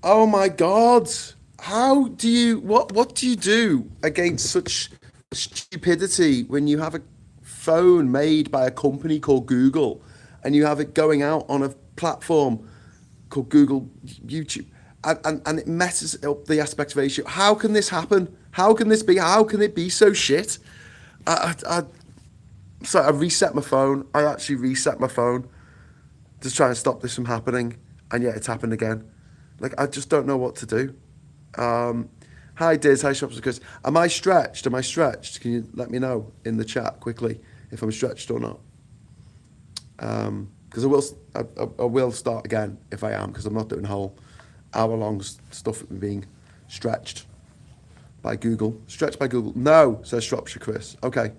Oh my God. What do you do against such stupidity when you have a phone made by a company called Google and you have it going out on a platform called Google YouTube and it messes up the aspect ratio? How can this happen? How can it be so shit? So I reset my phone. I actually reset my phone to try and stop this from happening, and yet it's happened again. Like I just don't know what to do. Um, Hi Diz, hi Shops and Chris. Am I stretched? Am I stretched? Can you let me know in the chat quickly if I'm stretched or not? Because I will start again if I am, because I'm not doing whole hour long stuff with me being stretched by Google. Stretched by Google. No, says Shropshire Chris. Okay.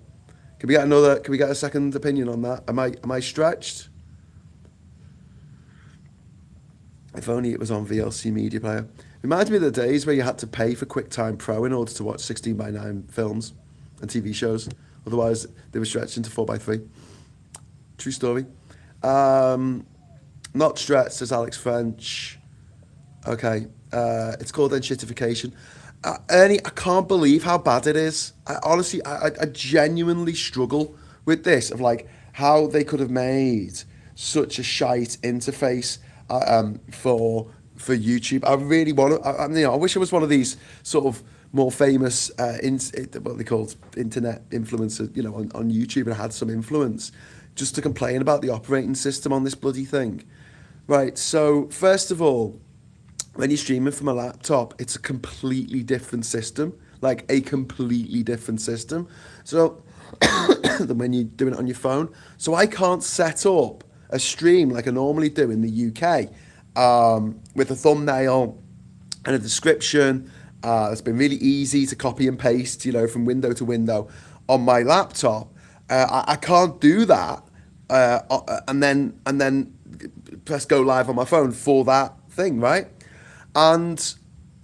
Can we get another? Can we get a second opinion on that? Am I stretched? If only it was on VLC Media Player. Reminds me of the days where you had to pay for QuickTime Pro in order to watch 16:9 films and TV shows. Otherwise, they were stretched into 4:3. True story. Um, Not stretched, says Alex French. Okay. It's called enshittification. Ernie, I can't believe how bad it is. I honestly, I genuinely struggle with this of like how they could have made such a shite interface for YouTube. I really want to. I wish I was one of these sort of more famous what they called internet influencers, on YouTube, and had some influence just to complain about the operating system on this bloody thing. Right. So first of all, when you're streaming from a laptop, it's a completely different system, like a completely different system. So than when you're doing it on your phone. So I can't set up a stream like I normally do in the UK with a thumbnail and a description. It's been really easy to copy and paste, from window to window on my laptop. I can't do that, and then press go live on my phone for that thing, right? And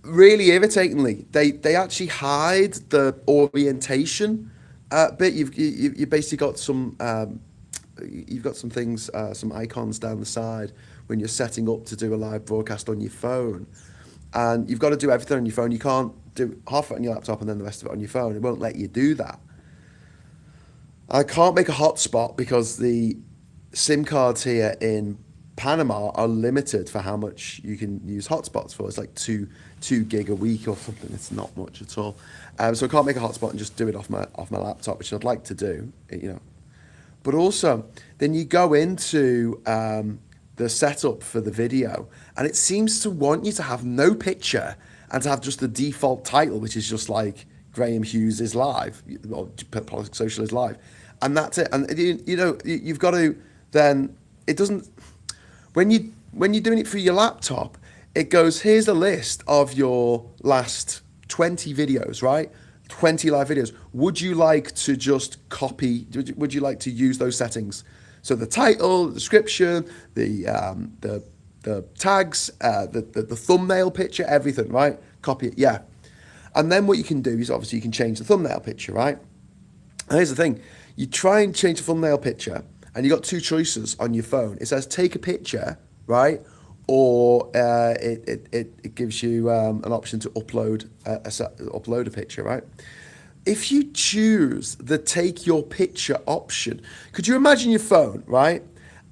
really irritatingly, they actually hide the orientation bit. You basically got some you've got some things, some icons down the side when you're setting up to do a live broadcast on your phone, and you've got to do everything on your phone. You can't do half of it on your laptop and then the rest of it on your phone. It won't let you do that. I can't make a hotspot because the SIM cards here in Panama are limited for how much you can use hotspots for. It's like two gig a week or something. It's not much at all. So I can't make a hotspot and just do it off my laptop, which I'd like to do. But also, then you go into the setup for the video, and it seems to want you to have no picture and to have just the default title, which is just like Graham Hughes is live, or Politics Social is live, and that's it. And you've got to then. It doesn't. When you're doing it through your laptop, it goes, here's a list of your last 20 videos, right? 20 live videos. Would you like to just copy? Would you like to use those settings? So the title, the description, the tags, the thumbnail picture, everything, right? Copy it, yeah. And then what you can do is obviously you can change the thumbnail picture, right? And here's the thing: you try and change the thumbnail picture, and you got two choices on your phone. It says take a picture, right? Or it gives you an option to upload a picture, right? If you choose the take your picture option, could you imagine your phone, right?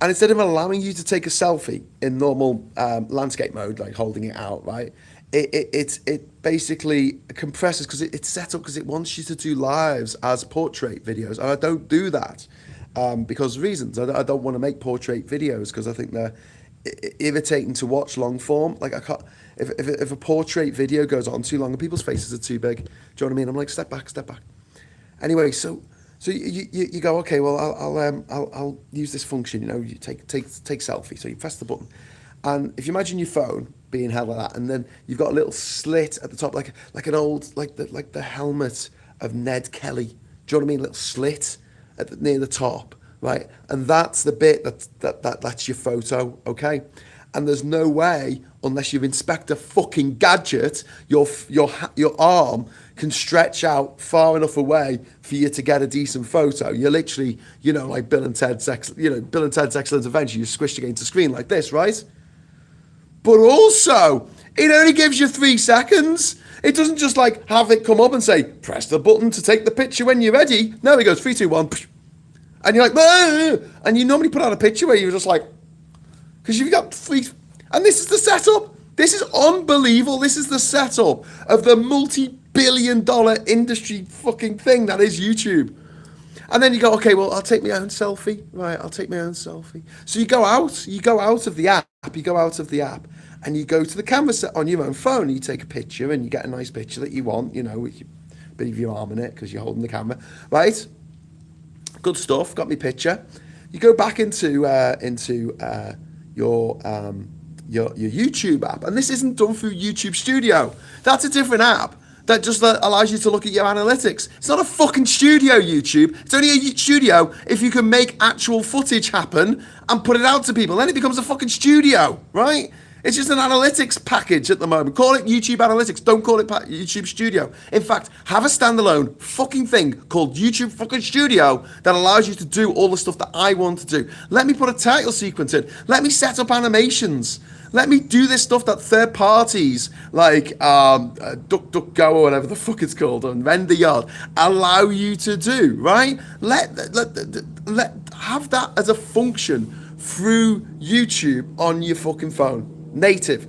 And instead of allowing you to take a selfie in normal landscape mode, like holding it out, right? It basically compresses because it's set up because it wants you to do lives as portrait videos. And I don't do that because of reasons. I don't want to make portrait videos because I think they're irritating to watch long form. Like I can't, if a portrait video goes on too long and people's faces are too big, do you know what I mean? I'm like, step back. Anyway, so you go, okay, well I'll use this function. You take selfie. So you press the button, and if you imagine your phone being held like that, and then you've got a little slit at the top, like an old like the helmet of Ned Kelly. Do you know what I mean? A little slit near the top, right? And that's the bit that's your photo, okay? And there's no way, unless you inspect a fucking gadget, your arm can stretch out far enough away for you to get a decent photo. You're literally, like Bill and Ted's Excellent Adventure. You're squished against the screen like this, right? But also, It only gives you 3 seconds. It doesn't just like have it come up and say, press the button to take the picture when you're ready. No, it goes 3, 2, 1. And you're like, "Ah!" And you normally put out a picture where you're just like, because you've got 3. And this is the setup. This is unbelievable. This is the setup of the multi-billion-dollar industry fucking thing that is YouTube. And then you go, okay, well, I'll take my own selfie. Right, I'll take my own selfie. So you go out of the app, and you go to the camera set on your own phone, and you take a picture, and you get a nice picture that you want, you know, with a bit of your arm in it, because you're holding the camera, right? Good stuff, got me picture. You go back into your YouTube app, and this isn't done through YouTube Studio. That's a different app that just allows you to look at your analytics. It's not a fucking studio, YouTube. It's only a studio if you can make actual footage happen and put it out to people. Then it becomes a fucking studio, right? It's just an analytics package at the moment. Call it YouTube Analytics. Don't call it YouTube Studio. In fact, have a standalone fucking thing called YouTube fucking Studio that allows you to do all the stuff that I want to do. Let me put a title sequence in. Let me set up animations. Let me do this stuff that third parties like DuckDuckGo or whatever the fuck it's called, and RenderYard allow you to do, right? Let have that as a function through YouTube on your fucking phone. Native.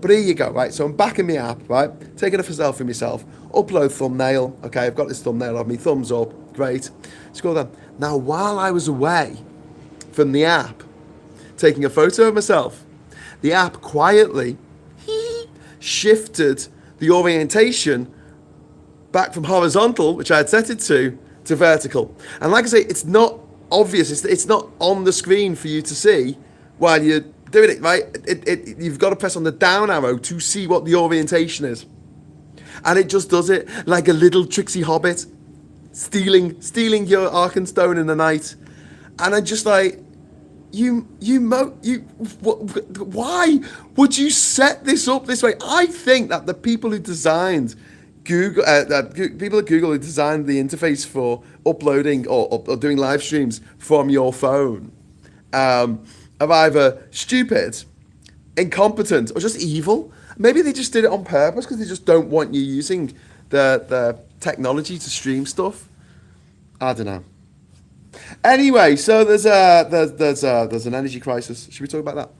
But here you go, right? So I'm back in my app, right? Taking a selfie myself. Upload thumbnail. Okay, I've got this thumbnail of me. Thumbs up. Great. Scroll down. Now, while I was away from the app, taking a photo of myself, the app quietly shifted the orientation back from horizontal, which I had set it to vertical. And like I say, it's not obvious. It's not on the screen for you to see while you're doing it, right? You've got to press on the down arrow to see what the orientation is. And it just does it like a little tricksy hobbit stealing your Arkenstone in the night. And I'm just like, why would you set this up this way? I think that the people who designed Google, people at Google who designed the interface for uploading or doing live streams from your phone, are either stupid, incompetent, or just evil. Maybe they just did it on purpose because they just don't want you using the technology to stream stuff. I don't know. Anyway, so there's an energy crisis. Should we talk about that?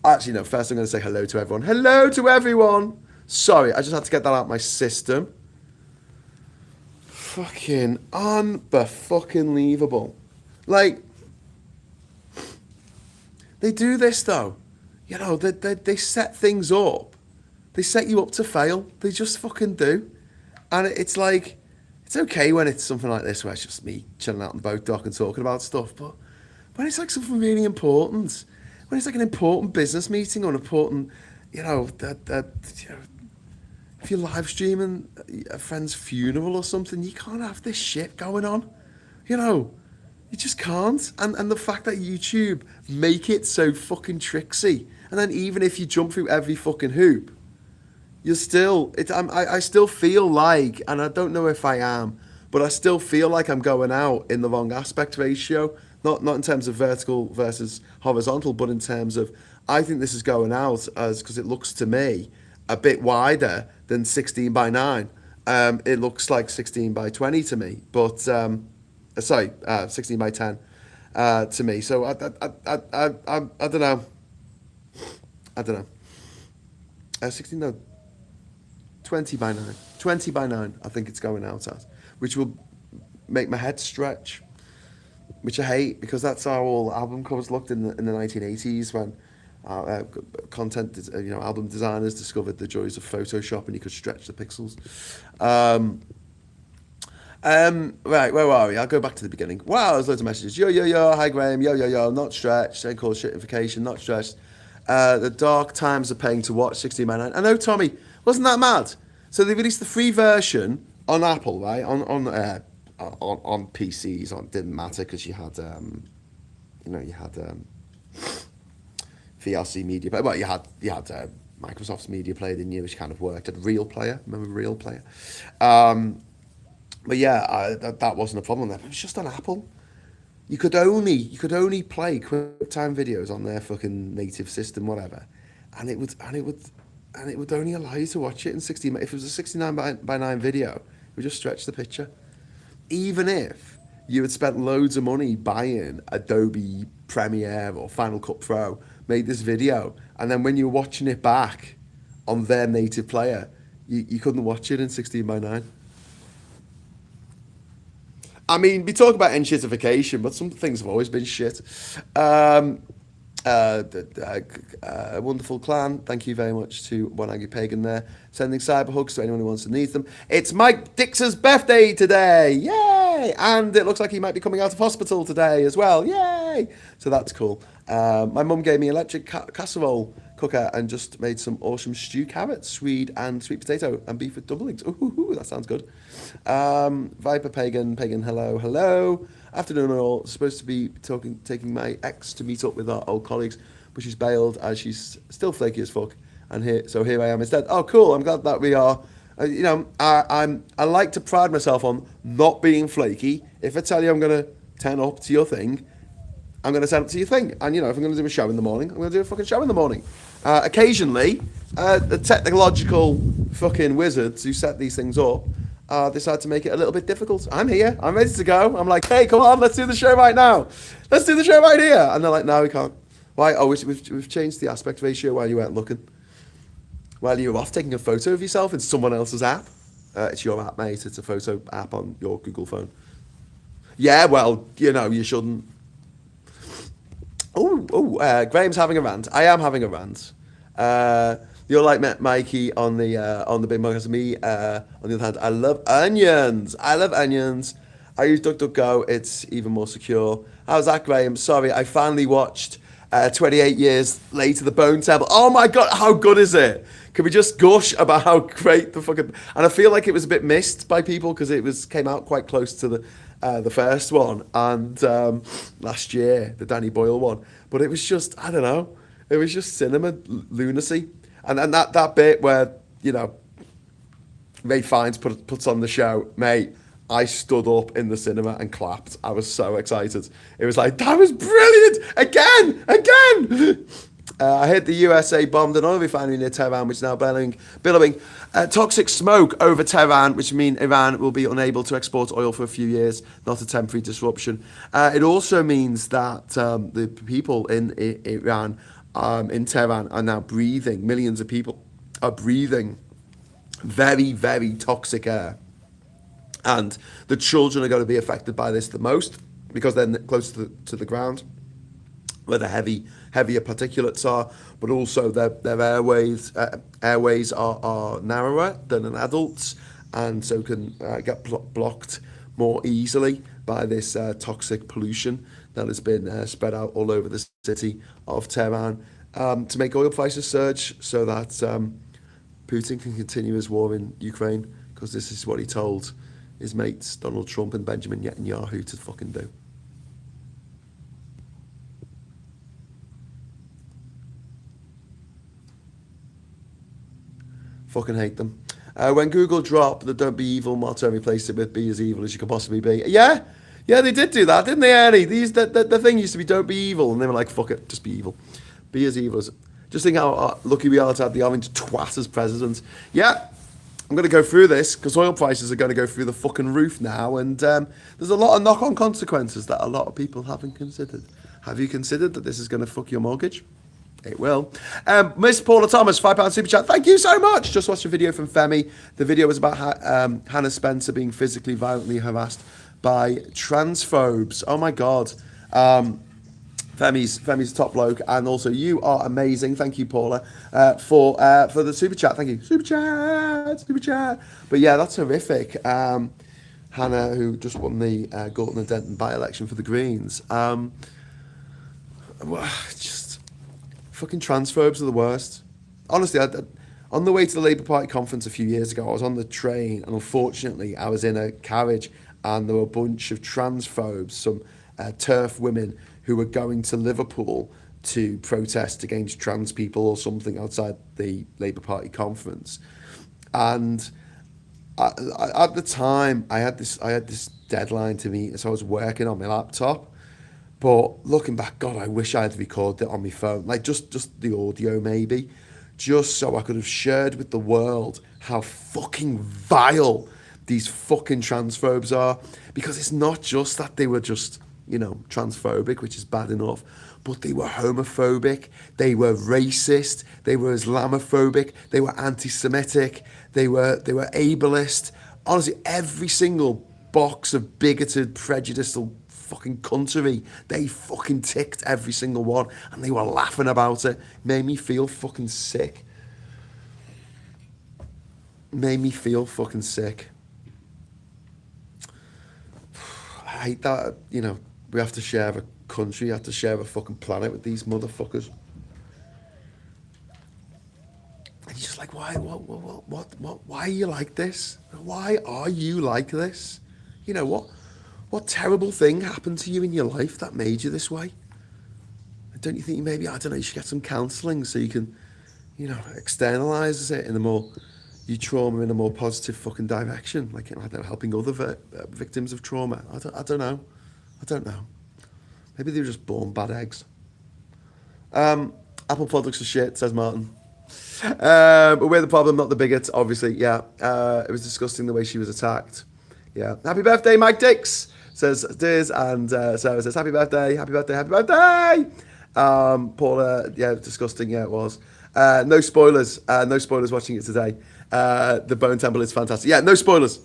Actually, no. First, I'm going to say hello to everyone. Hello to everyone. Sorry, I just had to get that out of my system. Fucking unfucking-leavable. Like, they do this though. You know, they set things up. They set you up to fail. They just fucking do. And it's like, it's okay when it's something like this where it's just me chilling out on the boat dock and talking about stuff. But when it's like something really important, when it's like an important business meeting or an important, you know, if you're live streaming a friend's funeral or something, you can't have this shit going on. You know, you just can't. And the fact that YouTube make it so fucking tricksy, and then even if you jump through every fucking hoop, you're still, I still feel like, and I don't know if I am, but I still feel like I'm going out in the wrong aspect ratio. Not in terms of vertical versus horizontal, but in terms of, I think this is going out as, because it looks to me a bit wider than 16 by 9. It looks like 16 by 20 to me, but, 16 by 10 to me. So I don't know. 16, no. 20 by 9. 20 by 9, I think it's going out as, which will make my head stretch, which I hate, because that's how all album covers looked in the 1980s when album designers discovered the joys of Photoshop and you could stretch the pixels. Right, where are we? I'll go back to the beginning. Wow, there's loads of messages. Yo, hi Graham, yo, not stretched. They call shitification, not stretched. The dark times are paying to watch 16 by 9. I know, Tommy, wasn't that mad? So they released the free version on Apple, right? On PCs, didn't matter because you had VLC Media Player. Well, you had Microsoft's Media Player, didn't you? Which kind of worked. Had Real Player, remember Real Player? But yeah, that wasn't a problem there. But it was just on Apple. You could only play QuickTime videos on their fucking native system, whatever, and it would and it would only allow you to watch it in 16. If it was a 69 by 9 video, it would just stretch the picture. Even if you had spent loads of money buying Adobe Premiere or Final Cut Pro, made this video, and then when you were watching it back on their native player, you couldn't watch it in 16 by 9. I mean, we talk about enshittification, but some things have always been shit. Wonderful clan. Thank you very much to One Aggie Pagan there. Sending cyber hugs to anyone who wants to need them. It's Mike Dix's birthday today. Yay! And it looks like he might be coming out of hospital today as well. Yay! So that's cool. My mum gave me electric casserole cooker and just made some awesome stew carrots, swede and sweet potato and beef with double eggs. Ooh, that sounds good. Viper Pagan, hello. Afternoon all. Supposed to be taking my ex to meet up with our old colleagues, but she's bailed as she's still flaky as fuck. And here I am instead. Oh, cool. I'm glad that we are. I like to pride myself on not being flaky. If I tell you I'm gonna turn up to your thing, I'm going to turn up to your thing. And, if I'm going to do a show in the morning, I'm going to do a fucking show in the morning. Occasionally, the technological fucking wizards who set these things up decide to make it a little bit difficult. I'm here. I'm ready to go. I'm like, hey, come on, let's do the show right now. Let's do the show right here. And they're like, no, we can't. Why? Oh, we've changed the aspect ratio while you weren't looking. While you were off taking a photo of yourself in someone else's app. It's your app, mate. It's a photo app on your Google phone. Yeah, well, you shouldn't. Graham's having a rant. I am having a rant. You're like Mikey on the big mug as me. On the other hand, I love onions. I use DuckDuckGo. It's even more secure. How's that, Graham? Sorry, I finally watched 28 Years Later, The Bone Temple. Oh my God, how good is it? Can we just gush about how great the fucking... And I feel like it was a bit missed by people because it came out quite close to the first one and last year, the Danny Boyle one. But it was just, I don't know, it was just cinema lunacy. And then that bit where, Ray Fiennes puts on the show, mate, I stood up in the cinema and clapped. I was so excited. It was like, that was brilliant! Again! I heard the USA bombed an oil refinery near Tehran, which is now billowing toxic smoke over Tehran, which means Iran will be unable to export oil for a few years, not a temporary disruption. It also means that the people in Iran, in Tehran, are now breathing, millions of people are breathing very, very toxic air. And the children are going to be affected by this the most because they're close to the ground, where the heavier particulates are, but also their airways are narrower than an adult's, and so can get blocked more easily by this toxic pollution that has been spread out all over the city of Tehran to make oil prices surge so that Putin can continue his war in Ukraine, because this is what he told his mates Donald Trump and Benjamin Netanyahu to fucking do. Fucking hate them. When Google dropped the "Don't be evil" motto and replaced it with "Be as evil as you can possibly be." Yeah, they did do that, didn't they, Ernie? The thing used to be "Don't be evil," and they were like, "Fuck it, just be evil. Be as evil as." Just think how lucky we are to have the orange twat as president. Yeah, I'm going to go through this because oil prices are going to go through the fucking roof now, and there's a lot of knock-on consequences that a lot of people haven't considered. Have you considered that this is going to fuck your mortgage? It will. Miss Paula Thomas, £5 super chat. Thank you so much. Just watched a video from Femi. The video was about Hannah Spencer being physically violently harassed by transphobes. Oh my God. Femi's top bloke, and also you are amazing. Thank you, Paula, for the super chat. Thank you, super chat. But yeah, that's horrific. Hannah, who just won the Gorton and Denton by-election for the Greens. Just fucking transphobes are the worst. Honestly, on the way to the Labour Party conference a few years ago, I was on the train, and unfortunately, I was in a carriage, and there were a bunch of transphobes, some TERF women who were going to Liverpool to protest against trans people or something outside the Labour Party conference. And at the time, I had this deadline to meet, so I was working on my laptop. But looking back, God, I wish I had recorded it on my phone, like just the audio maybe, just so I could have shared with the world how fucking vile these fucking transphobes are. Because it's not just that they were just, transphobic, which is bad enough, but they were homophobic, they were racist, they were Islamophobic, they were anti-Semitic, they were ableist. Honestly, every single box of bigoted, prejudicial fucking country, they fucking ticked every single one, and they were laughing about it. Made me feel fucking sick. Made me feel fucking sick. I hate that, we have to share a country, we have to share a fucking planet with these motherfuckers. And you're just like, why, why are you like this? Why are you like this? What terrible thing happened to you in your life that made you this way? Don't you think maybe, I don't know, you should get some counselling so you can, externalise it in a more, your trauma in a more positive fucking direction, like, I don't know, helping other victims of trauma. I don't know. Maybe they were just born bad eggs. Apple products are shit, says Martin. But we're the problem, not the bigots, obviously. Yeah, it was disgusting the way she was attacked. Yeah. Happy birthday, Mike Dix, says Diz, and Sarah says, happy birthday, happy birthday, happy birthday. Paula, yeah, disgusting, yeah, it was. No spoilers watching it today. The Bone Temple is fantastic. Yeah, no spoilers.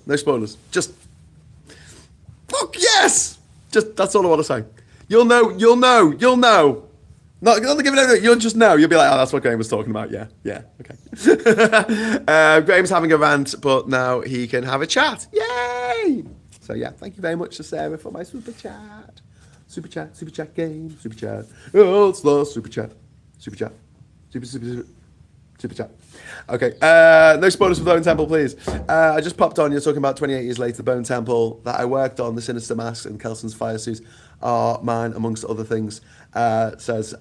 Just, fuck yes! Just, that's all I want to say. You'll know. Not giving it. You'll just know. You'll be like, oh, that's what Graham was talking about. Yeah, okay. Graham's having a rant, but now he can have a chat. Yay! So yeah, thank you very much to Sarah for my super chat. Super chat game, super chat. Oh, it's the super chat. Super chat. Okay, no spoilers for Bone Temple, please. I just popped on, you're talking about 28 years later, the Bone Temple that I worked on, the Sinister Mask and Kelson's Fire Suit are mine, amongst other things, says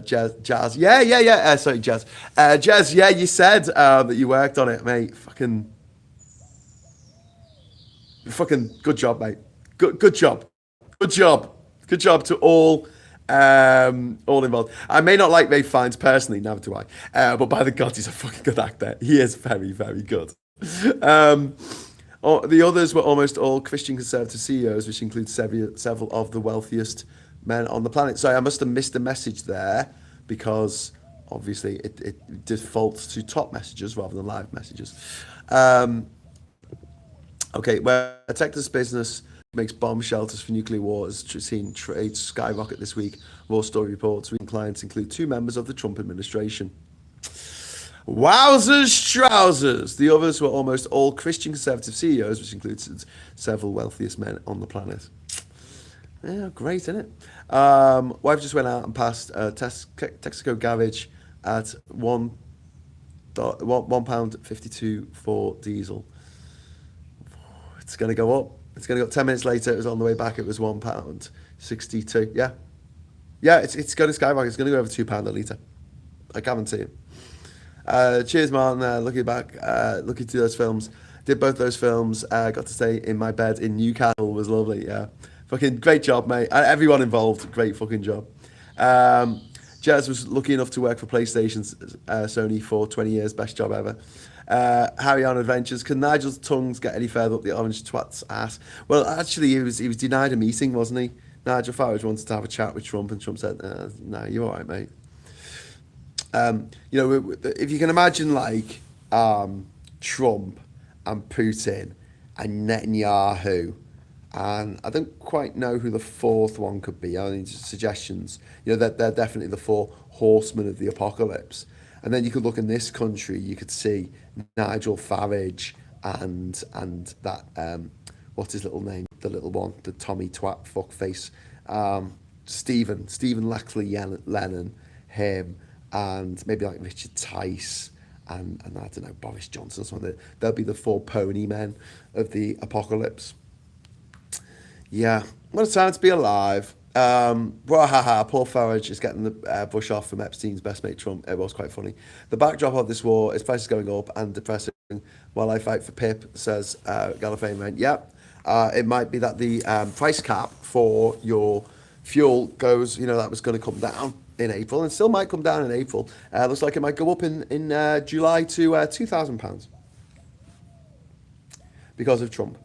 Jazz. Yeah, sorry, Jazz. Jazz, yeah, you said that you worked on it, mate. Fucking good job, mate. Good job to all involved. I may not like Ray Fiennes personally, never do I. But by the gods, he's a fucking good actor. He is very, very good. The others were almost all Christian conservative CEOs, which includes several of the wealthiest men on the planet. Sorry, I must have missed a message there because obviously it defaults to top messages rather than live messages. Okay, where a Texas business makes bomb shelters for nuclear war has seen trade skyrocket this week. Raw story reports recent clients include 2 members of the Trump administration. Wowzers, trousers. The others were almost all Christian conservative CEOs, which includes several wealthiest men on the planet. Yeah, great, isn't it? Wife just went out and passed Texaco garage at £1.52 for diesel. It's going to go up. It's going to go 10 minutes later. It was on the way back. It was £1.62. Yeah, it's going to skyrocket. It's going to go over £2 a litre. I guarantee it. Cheers, Martin. Looking back, looking through those films. Did both those films. Got to stay in my bed in Newcastle. Was lovely. Yeah, fucking great job, mate. Everyone involved, great fucking job. Jez was lucky enough to work for PlayStation Sony for 20 years. Best job ever. Harry on Adventures. Can Nigel's tongues get any further up the orange twat's ass? Well, actually, he was denied a meeting, wasn't he? Nigel Farage wanted to have a chat with Trump, and Trump said, "No, you're all right, mate." If you can imagine, like Trump and Putin and Netanyahu, and I don't quite know who the fourth one could be. I mean, suggestions. They're definitely the 4 horsemen of the apocalypse. And then you could look in this country, you could see Nigel Farage and that, what's his little name? The little one, the Tommy Twat fuckface. Stephen Lackley Lennon, him, and maybe like Richard Tice and I don't know, Boris Johnson or something. They'll be the 4 pony men of the apocalypse. Yeah, what a time to be alive. Poor Farage is getting the bush off from Epstein's best mate Trump. It was quite funny. The backdrop of this war is prices going up and depressing while I fight for Pip, says Gallifreyan. Yeah, it might be that the price cap for your fuel goes, that was going to come down in April, and still might come down in April. Looks like it might go up in July to £2,000 because of Trump.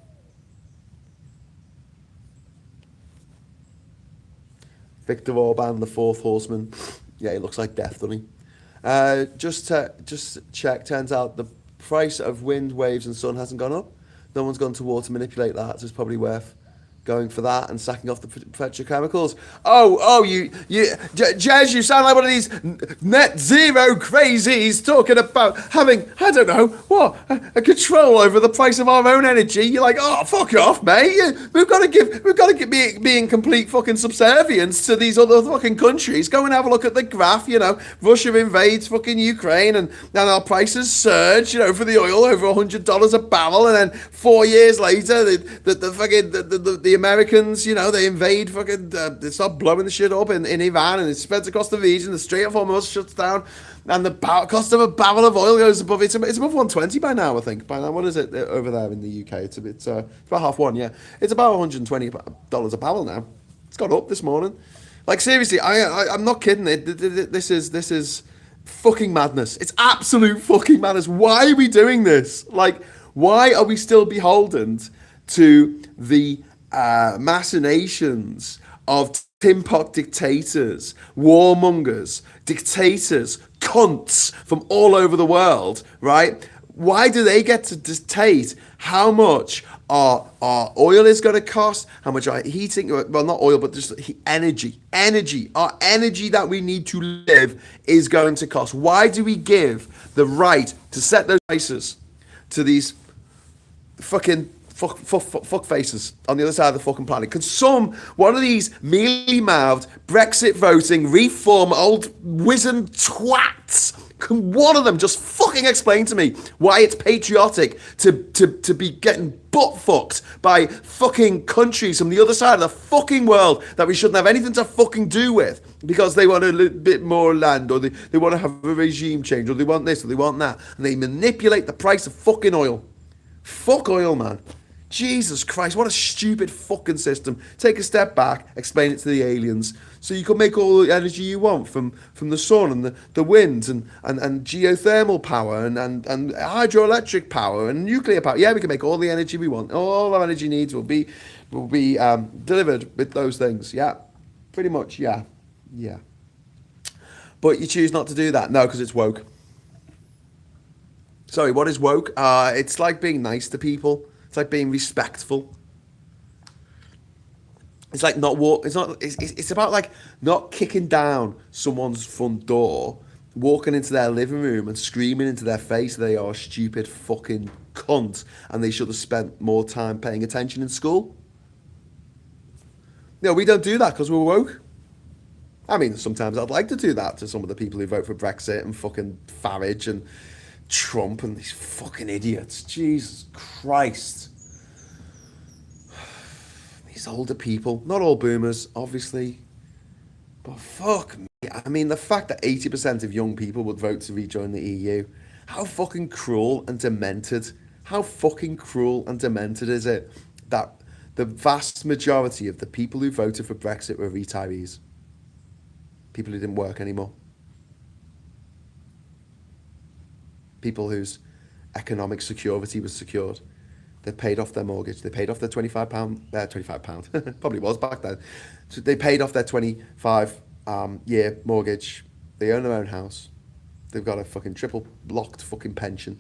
Viktor Orban, the fourth horseman. Yeah, he looks like death, doesn't he? Just check. Turns out the price of wind, waves, and sun hasn't gone up. No one's gone to war to manipulate that, so it's probably worth going for that and sacking off the petrochemicals. Jez, you sound like one of these net zero crazies talking about having, I don't know, what, a control over the price of our own energy. You're like, oh, fuck off, mate. We've got to be in complete fucking subservience to these other fucking countries. Go and have a look at the graph, Russia invades fucking Ukraine and our prices surge, for the oil over $100 a barrel, and then 4 years later, the Americans, they invade they start blowing the shit up in Iran, and it spreads across the region. The Strait of Hormuz shuts down, and the cost of a barrel of oil goes above it's above 120 by now, I think. By now, what is it over there in the UK? It's about half one, yeah. It's about $120 a barrel now. It's got up this morning. Like, seriously, I'm not kidding. This is fucking madness. It's absolute fucking madness. Why are we doing this? Like, why are we still beholden to the machinations of tin pot dictators, warmongers, dictators, cunts from all over the world, right? Why do they get to dictate how much our oil is going to cost, how much our heating, well, not oil, but just energy, our energy that we need to live is going to cost? Why do we give the right to set those prices to these fucking fuck faces on the other side of the fucking planet? Can one of these mealy-mouthed, Brexit-voting, reform old wizened twats, can one of them just fucking explain to me why it's patriotic to be getting butt-fucked by fucking countries from the other side of the fucking world that we shouldn't have anything to fucking do with because they want a little bit more land, or they want to have a regime change, or they want this, or they want that, and they manipulate the price of fucking oil. Fuck oil, man. Jesus Christ, what a stupid fucking system. Take a step back, explain it to the aliens, so you can make all the energy you want from the sun and the winds and geothermal power and hydroelectric power and nuclear power. Yeah, we can make all the energy we want. All our energy needs will be delivered with those things. Yeah, pretty much, yeah. But you choose not to do that. No, because it's woke. Sorry, what is woke? It's like being nice to people. It's like being respectful. It's like not walk. It's about like not kicking down someone's front door, walking into their living room and screaming into their face they are a stupid fucking cunt and they should have spent more time paying attention in school. No, we don't do that because we're woke. I mean, sometimes I'd like to do that to some of the people who vote for Brexit and fucking Farage and Trump and these fucking idiots. Jesus Christ. These older people, not all boomers, obviously, but fuck me. I mean, the fact that 80% of young people would vote to rejoin the EU, how fucking cruel and demented is it that the vast majority of the people who voted for Brexit were retirees, people who didn't work anymore, people whose economic security was secured. They paid off their mortgage. They paid off their £25, probably was back then. So they paid off their 25-year mortgage. They own their own house. They've got a fucking triple locked fucking pension.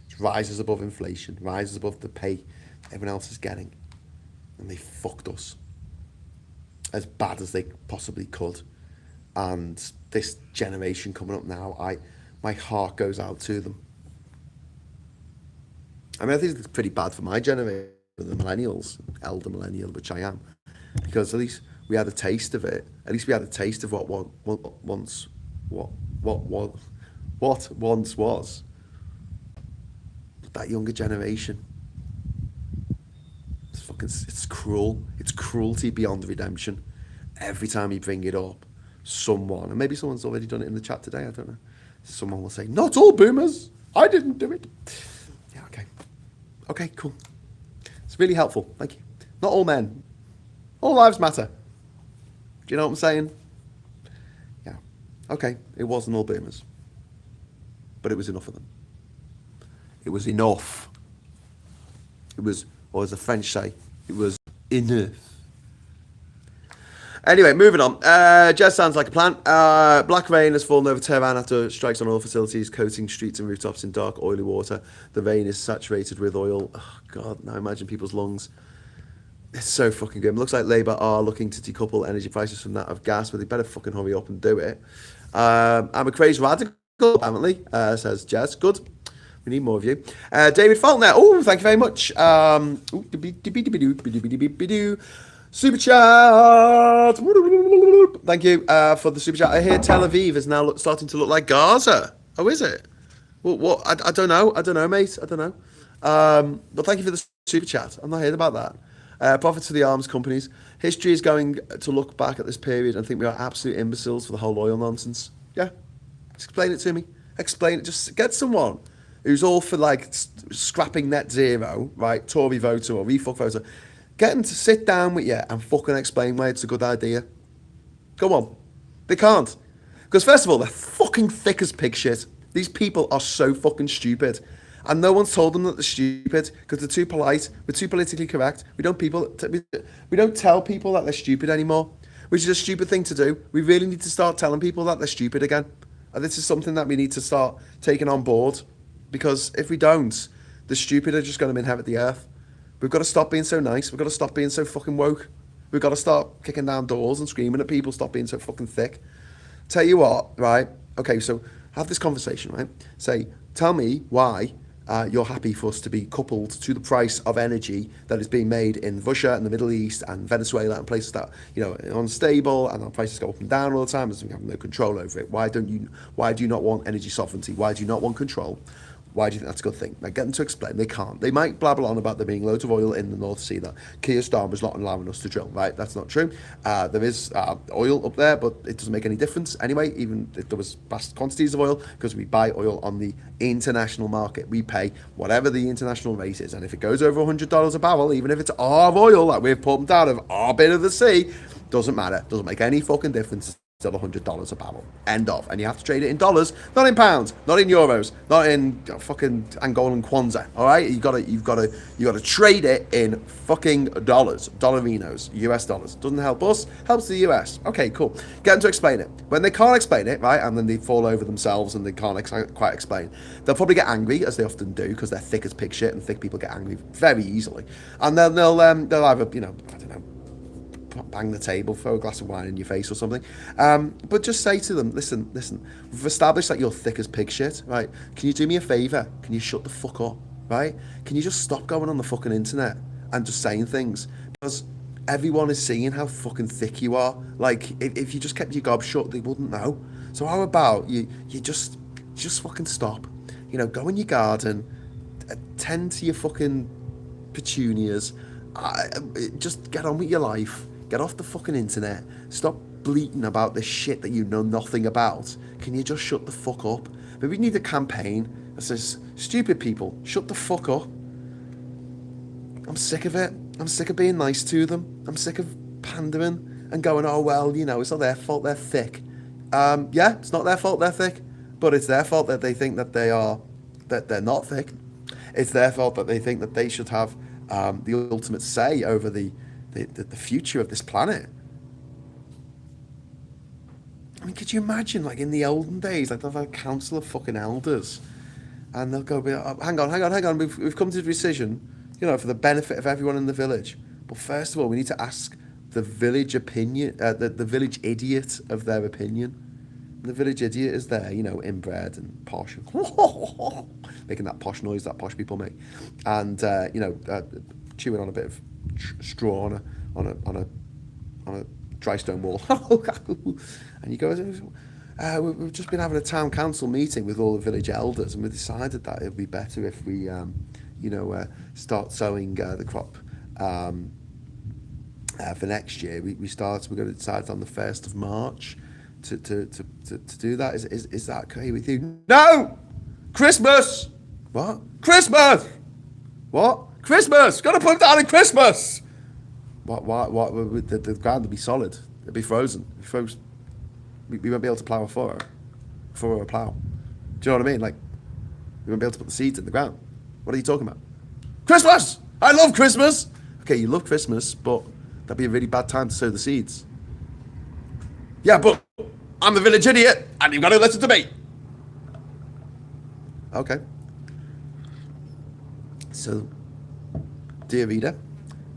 It rises above inflation, rises above the pay everyone else is getting. And they fucked us as bad as they possibly could. And this generation coming up now, my heart goes out to them. I mean, I think it's pretty bad for my generation, the millennials, elder millennial, which I am, because at least we had a taste of it. At least we had a taste of what once was. But that younger generation, it's cruel. It's cruelty beyond redemption. Every time you bring it up, someone, and maybe someone's already done it in the chat today, I don't know, someone will say, not all boomers, I didn't do it. Yeah, okay, cool. It's really helpful, thank you. Not all men. All lives matter. Do you know what I'm saying? Yeah. Okay, it wasn't all boomers, but it was enough of them. It was enough. It was, or as the French say, it was enough. Anyway, moving on. Jazz sounds like a plan. Black rain has fallen over Tehran after strikes on oil facilities, coating streets and rooftops in dark, oily water. The rain is saturated with oil. Oh, God, now imagine people's lungs. It's so fucking grim. Looks like Labour are looking to decouple energy prices from that of gas, but they better fucking hurry up and do it. I'm a crazy radical, apparently, says Jazz. Good. We need more of you. David Faulkner. Oh, thank you very much. Super chat. Thank you for the super chat. I hear Tel Aviv is now starting to look like Gaza. Oh, is it? What? I don't know. I don't know, mate. I don't know. But thank you for the super chat. I'm not hearing about that. Profits for the arms companies. History is going to look back at this period and think we are absolute imbeciles for the whole oil nonsense. Yeah. Just explain it to me. Explain it. Just get someone who's all for like scrapping net zero, right? Tory voter or refuck voter. Get them to sit down with you and fucking explain why it's a good idea. Go on. They can't. Because first of all, they're fucking thick as pig shit. These people are so fucking stupid. And no one's told them that they're stupid because they're too polite. We're too politically correct. We don't tell people that they're stupid anymore, which is a stupid thing to do. We really need to start telling people that they're stupid again. And this is something that we need to start taking on board. Because if we don't, the stupid are just going to inherit the earth. We've got to stop being so nice. We've got to stop being so fucking woke. We've got to start kicking down doors and screaming at people, stop being so fucking thick. Tell you what, right? Okay, so have this conversation, right? Say, tell me why you're happy for us to be coupled to the price of energy that is being made in Russia and the Middle East and Venezuela and places that, you know, are unstable and our prices go up and down all the time and we have no control over it. Why do you not want energy sovereignty? Why do you not want control? Why do you think that's a good thing? Now, get them to explain. They can't. They might blabble on about there being loads of oil in the North Sea that Keir Starmer's not allowing us to drill, right? That's not true. There is oil up there, but it doesn't make any difference anyway, even if there was vast quantities of oil, because we buy oil on the international market. We pay whatever the international rate is. And if it goes over $100 a barrel, even if it's our oil that we've pumped out of our bit of the sea, doesn't matter. Doesn't make any fucking difference. Still $100 a barrel. End of. And you have to trade it in dollars, not in pounds, not in euros, not in fucking Angolan kwanza. All right, you gotta trade it in fucking dollars, dollarinos, US dollars. Doesn't help us, helps the US. Okay, cool. Get them to explain it. When they can't explain it, right, and then they fall over themselves and they can't quite explain, they'll probably get angry, as they often do, because they're thick as pig shit, and thick people get angry very easily. And then they'll either, you know, I don't know, bang the table, throw a glass of wine in your face or something. But just say to them, listen, we've established that you're thick as pig shit, right? Can you do me a favour? Can you shut the fuck up, right? Can you just stop going on the fucking internet and just saying things? Because everyone is seeing how fucking thick you are. Like, if you just kept your gob shut, they wouldn't know. So how about you just fucking stop? You know, go in your garden, tend to your fucking petunias, just get on with your life. Get off the fucking internet. Stop bleating about this shit that you know nothing about. Can you just shut the fuck up? Maybe we need a campaign that says, stupid people, shut the fuck up. I'm sick of it. I'm sick of being nice to them. I'm sick of pandering and going, oh, well, you know, it's not their fault they're thick. Yeah, it's not their fault they're thick, but it's their fault that they think that they're not thick. It's their fault that they think that they should have the ultimate say over the future of this planet. I mean, could you imagine, like, in the olden days, like, they'll have a council of fucking elders, and they'll go, hang on, we've come to a decision, you know, for the benefit of everyone in the village. But first of all, we need to ask the village opinion, the village idiot of their opinion. And the village idiot is there, you know, inbred and posh, making that posh noise that posh people make, and you know, chewing on a bit of straw on a dry stone wall. And you go, we've just been having a town council meeting with all the village elders, and we decided that it would be better if we you know, start sowing the crop for next year. We're going to decide on the 1st of March to do that. Is that okay with you? No! Christmas! What? Christmas! What? Christmas! Got to put it down in Christmas! What? The ground would be solid. It'd be frozen. It'd be frozen. we won't be able to plough a furrow a plough. Do you know what I mean? Like, we won't be able to put the seeds in the ground. What are you talking about? Christmas! I love Christmas! Okay, you love Christmas, but that'd be a really bad time to sow the seeds. Yeah, but I'm the village idiot, and you've got to listen to me. Okay. So, dear reader,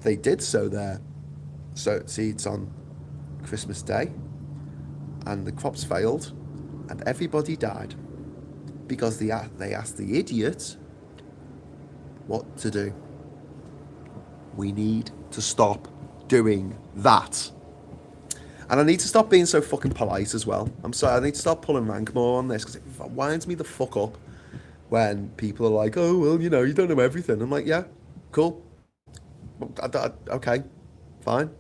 they did sow their seeds on Christmas Day, and the crops failed, and everybody died because they asked the idiot what to do. We need to stop doing that. And I need to stop being so fucking polite as well. I'm sorry, I need to stop pulling rank more on this because it winds me the fuck up when people are like, oh, well, you know, you don't know everything. I'm like, yeah, cool. Okay, fine.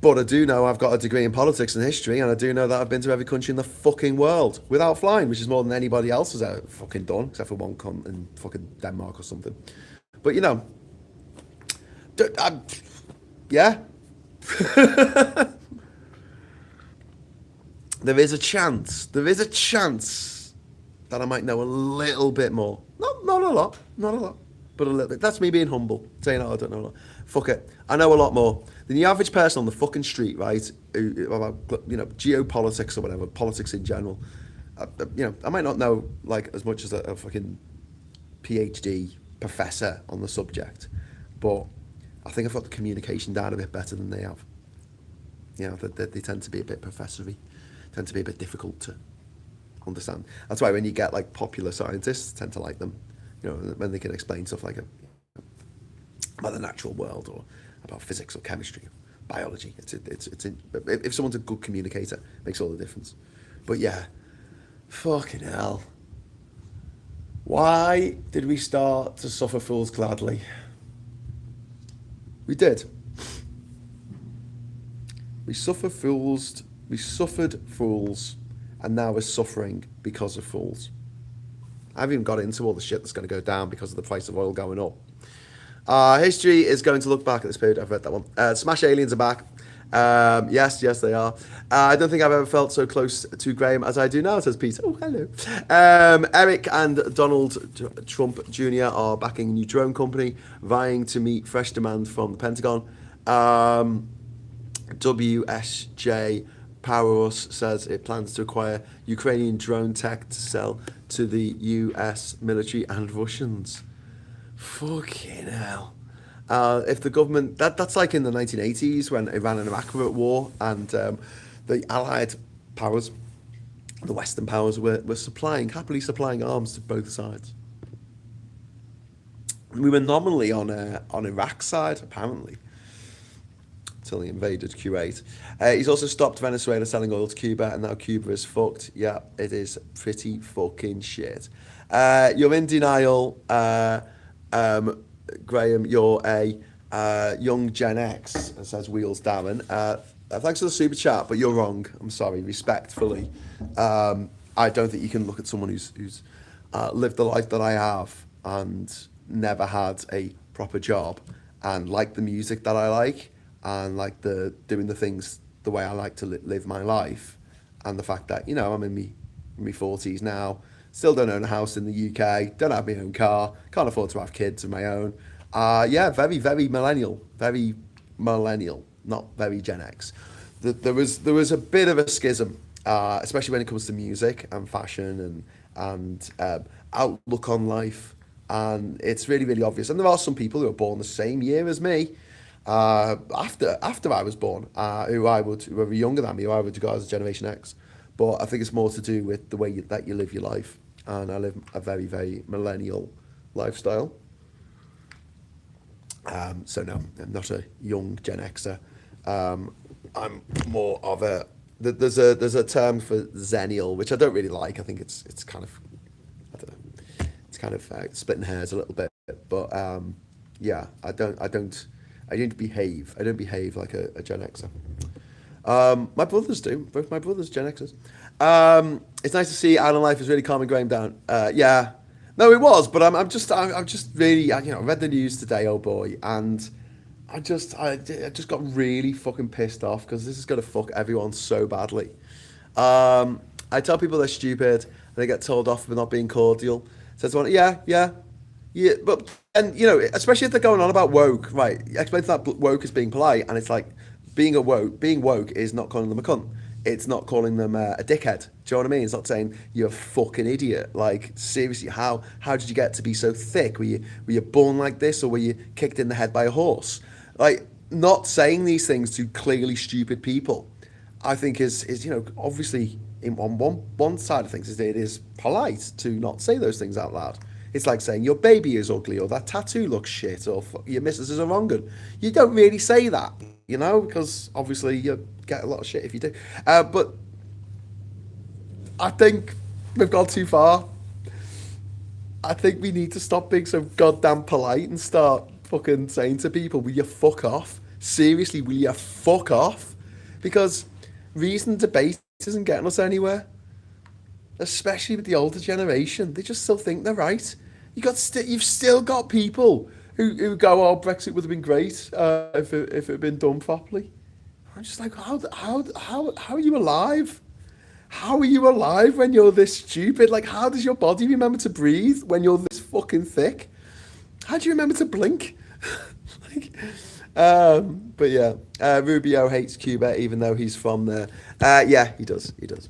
But I do know I've got a degree in politics and history, and I do know that I've been to every country in the fucking world without flying, which is more than anybody else has ever fucking done, except for one cunt in fucking Denmark or something. But, you know, yeah. There is a chance that I might know a little bit more. Not a lot, but a little bit. That's me being humble, saying, oh, I don't know a lot. Fuck it. I know a lot more than the average person on the fucking street, right? About, you know, geopolitics or whatever, politics in general. You know, I might not know, like, as much as a fucking PhD professor on the subject, but I think I've got the communication down a bit better than they have. You know, they tend to be a bit professory, tend to be a bit difficult to understand. That's why when you get, like, popular scientists, tend to like them, you know, when they can explain stuff like about the natural world or about physics or chemistry, or biology. If someone's a good communicator, it makes all the difference. But yeah, fucking hell. Why did we start to suffer fools gladly? We did. We suffered fools, and now we're suffering because of fools. I haven't even got into all the shit that's going to go down because of the price of oil going up. History is going to look back at this period. I've read that one. Smash aliens are back. Yes, they are. I don't think I've ever felt so close to Graham as I do now, says Peter. Oh, hello. Eric and Donald Trump Jr. are backing a new drone company, vying to meet fresh demand from the Pentagon. WSJ Power Us says it plans to acquire Ukrainian drone tech to sell to the US military and Russians. Fucking hell. If the government... That's like in the 1980s when Iran and Iraq were at war, and the Allied powers, the Western powers, were happily supplying arms to both sides. We were nominally on Iraq's side, apparently, until he invaded Kuwait. He's also stopped Venezuela selling oil to Cuba, and now Cuba is fucked. Yeah, it is pretty fucking shit. You're in denial, Graham. You're a young Gen X, says Wheels Darren. Thanks for the super chat, but you're wrong. I'm sorry, respectfully. I don't think you can look at someone who's lived the life that I have and never had a proper job and like the music that I like and like doing the things the way I like to live my life, and the fact that, you know, I'm in my 40s now, still don't own a house in the UK, don't have my own car, can't afford to have kids of my own. Yeah, very, very millennial, not very Gen X. There was a bit of a schism, especially when it comes to music and fashion and outlook on life, and it's really, really obvious. And there are some people who are born the same year as me, after I was born, who were younger than me, who I would regard as Generation X. But I think it's more to do with the way that you live your life, and I live a very, very millennial lifestyle. So no, I'm not a young Gen Xer. I'm more of a... There's a term for Zennial, which I don't really like. I think it's kind of... I don't know. It's kind of splitting hairs a little bit. But yeah, I don't behave like a Gen Xer. My brothers do. Both my brothers, Gen Xers. It's nice to see Island Life is really calming Graham down. Yeah. No, it was, but I'm just really, you know, I read the news today, oh boy, and I just got really fucking pissed off because this is gonna fuck everyone so badly. I tell people they're stupid and they get told off for not being cordial. So it's one, yeah, yeah, yeah, but and especially if they're going on about woke, right? Explain to that woke is being polite, and it's like being woke is not calling them a cunt. It's not calling them a dickhead. Do you know what I mean? It's not saying you're a fucking idiot. Like seriously, how did you get to be so thick? Were you born like this, or were you kicked in the head by a horse? Like not saying these things to clearly stupid people, I think is obviously in one side of things is it is polite to not say those things out loud. It's like saying your baby is ugly or that tattoo looks shit or your missus is a wrong one. You don't really say that, because obviously you get a lot of shit if you do. But I think we've gone too far. I think we need to stop being so goddamn polite and start fucking saying to people, will you fuck off? Seriously, will you fuck off? Because reason debate isn't getting us anywhere. Especially with the older generation. They just still think they're right. You've still got people who go, oh, Brexit would have been great if it had been done properly. I'm just like, how are you alive? How are you alive when you're this stupid? Like, how does your body remember to breathe when you're this fucking thick? How do you remember to blink? like, but yeah, Rubio hates Cuba even though he's from there. Yeah, he does. He does.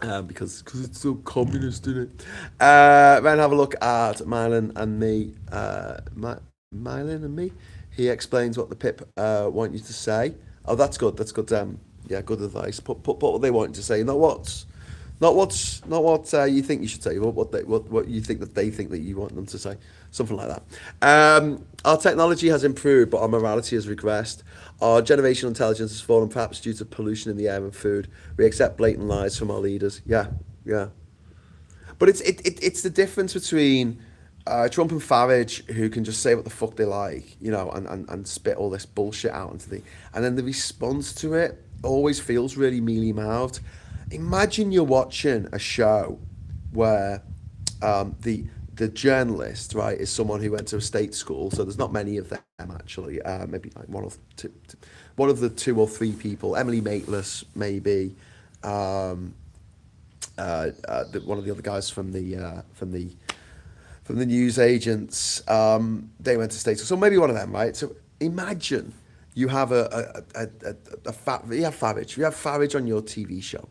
Because it's so communist, isn't it? Then have a look at Mylan and me. Mylan and me. He explains what the Pip want you to say. Oh, that's good. That's good. Yeah, good advice. Put what they want you to say. Not what you think you should say. What you think that they think that you want them to say. Something like that. Our technology has improved, but our morality has regressed. Our generational intelligence has fallen, perhaps due to pollution in the air and food. We accept blatant lies from our leaders. Yeah, yeah. But it's the difference between Trump and Farage, who can just say what the fuck they like, and spit all this bullshit out and then the response to it always feels really mealy mouthed. Imagine you're watching a show where the journalist, right, is someone who went to a state school. So there's not many of them actually. Maybe like one of the two or three people. Emily Maitlis, maybe. One of the other guys from the news agents. They went to state school. So maybe one of them, right? So imagine you have you have Farage on your TV show.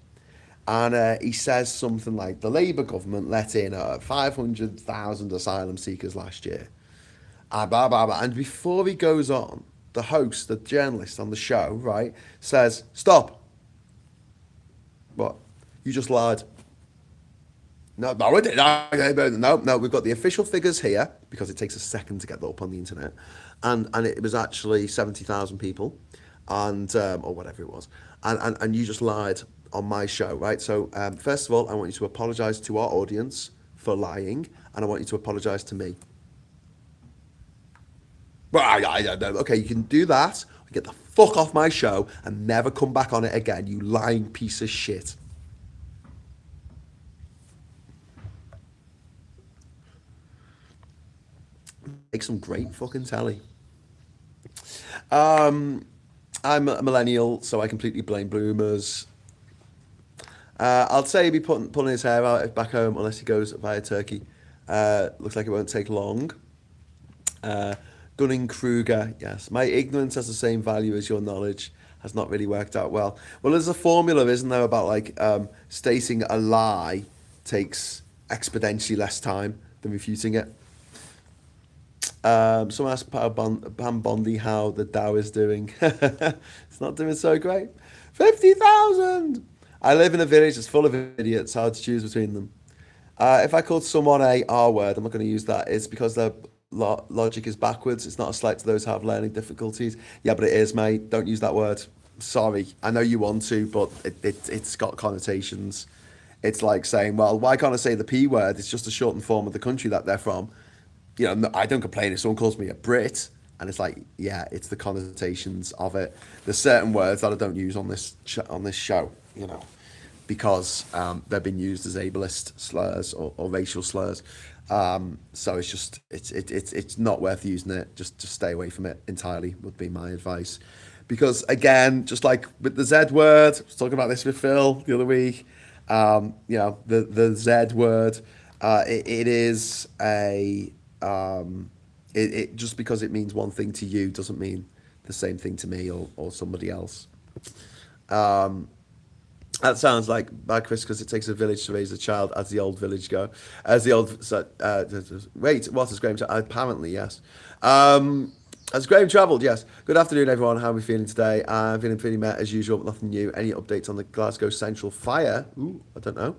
And he says something like, the Labour government let in 500,000 asylum seekers last year. Blah, blah, blah. And before he goes on, the host, the journalist on the show, right, says, stop. What? You just lied. No, I didn't. No, we've got the official figures here, because it takes a second to get that up on the internet. And it was actually 70,000 people, and or whatever it was. And you just lied on my show, right? So first of all, I want you to apologise to our audience for lying, and I want you to apologise to me. Well, okay, you can do that. Get the fuck off my show and never come back on it again, you lying piece of shit. Make some great fucking telly. I'm a millennial, so I completely blame bloomers. I'll say he'll be pulling his hair out back home unless he goes via Turkey. Looks like it won't take long. Dunning-Kruger, yes. My ignorance has the same value as your knowledge. Has not really worked out well. Well, there's a formula, isn't there, about like stating a lie takes exponentially less time than refuting it. Someone asked Pam Bondi how the Dow is doing. It's not doing so great. 50,000! I live in a village that's full of idiots, hard to choose between them. If I called someone a R word, I'm not going to use that. It's because their logic is backwards. It's not a slight to those who have learning difficulties. Yeah, but it is, mate. Don't use that word. Sorry. I know you want to, but it's got connotations. It's like saying, well, why can't I say the P word? It's just a shortened form of the country that they're from. I don't complain if someone calls me a Brit. And it's like, yeah, it's the connotations of it. There's certain words that I don't use on this show, because they've been used as ableist slurs or racial slurs. So it's just it's not worth using it. Just stay away from it entirely would be my advice. Because again, just like with the Z word, I was talking about this with Phil the other week. The Z word, it is a it just because it means one thing to you doesn't mean the same thing to me or somebody else. Um, that sounds like bad, Chris, because it takes a village to raise a child, as the old village go. As the old. Wait, what has Graham? Apparently, yes. Has Graham travelled? Yes. Good afternoon, everyone. How are we feeling today? I'm feeling pretty met as usual, but nothing new. Any updates on the Glasgow Central fire? Ooh, I don't know.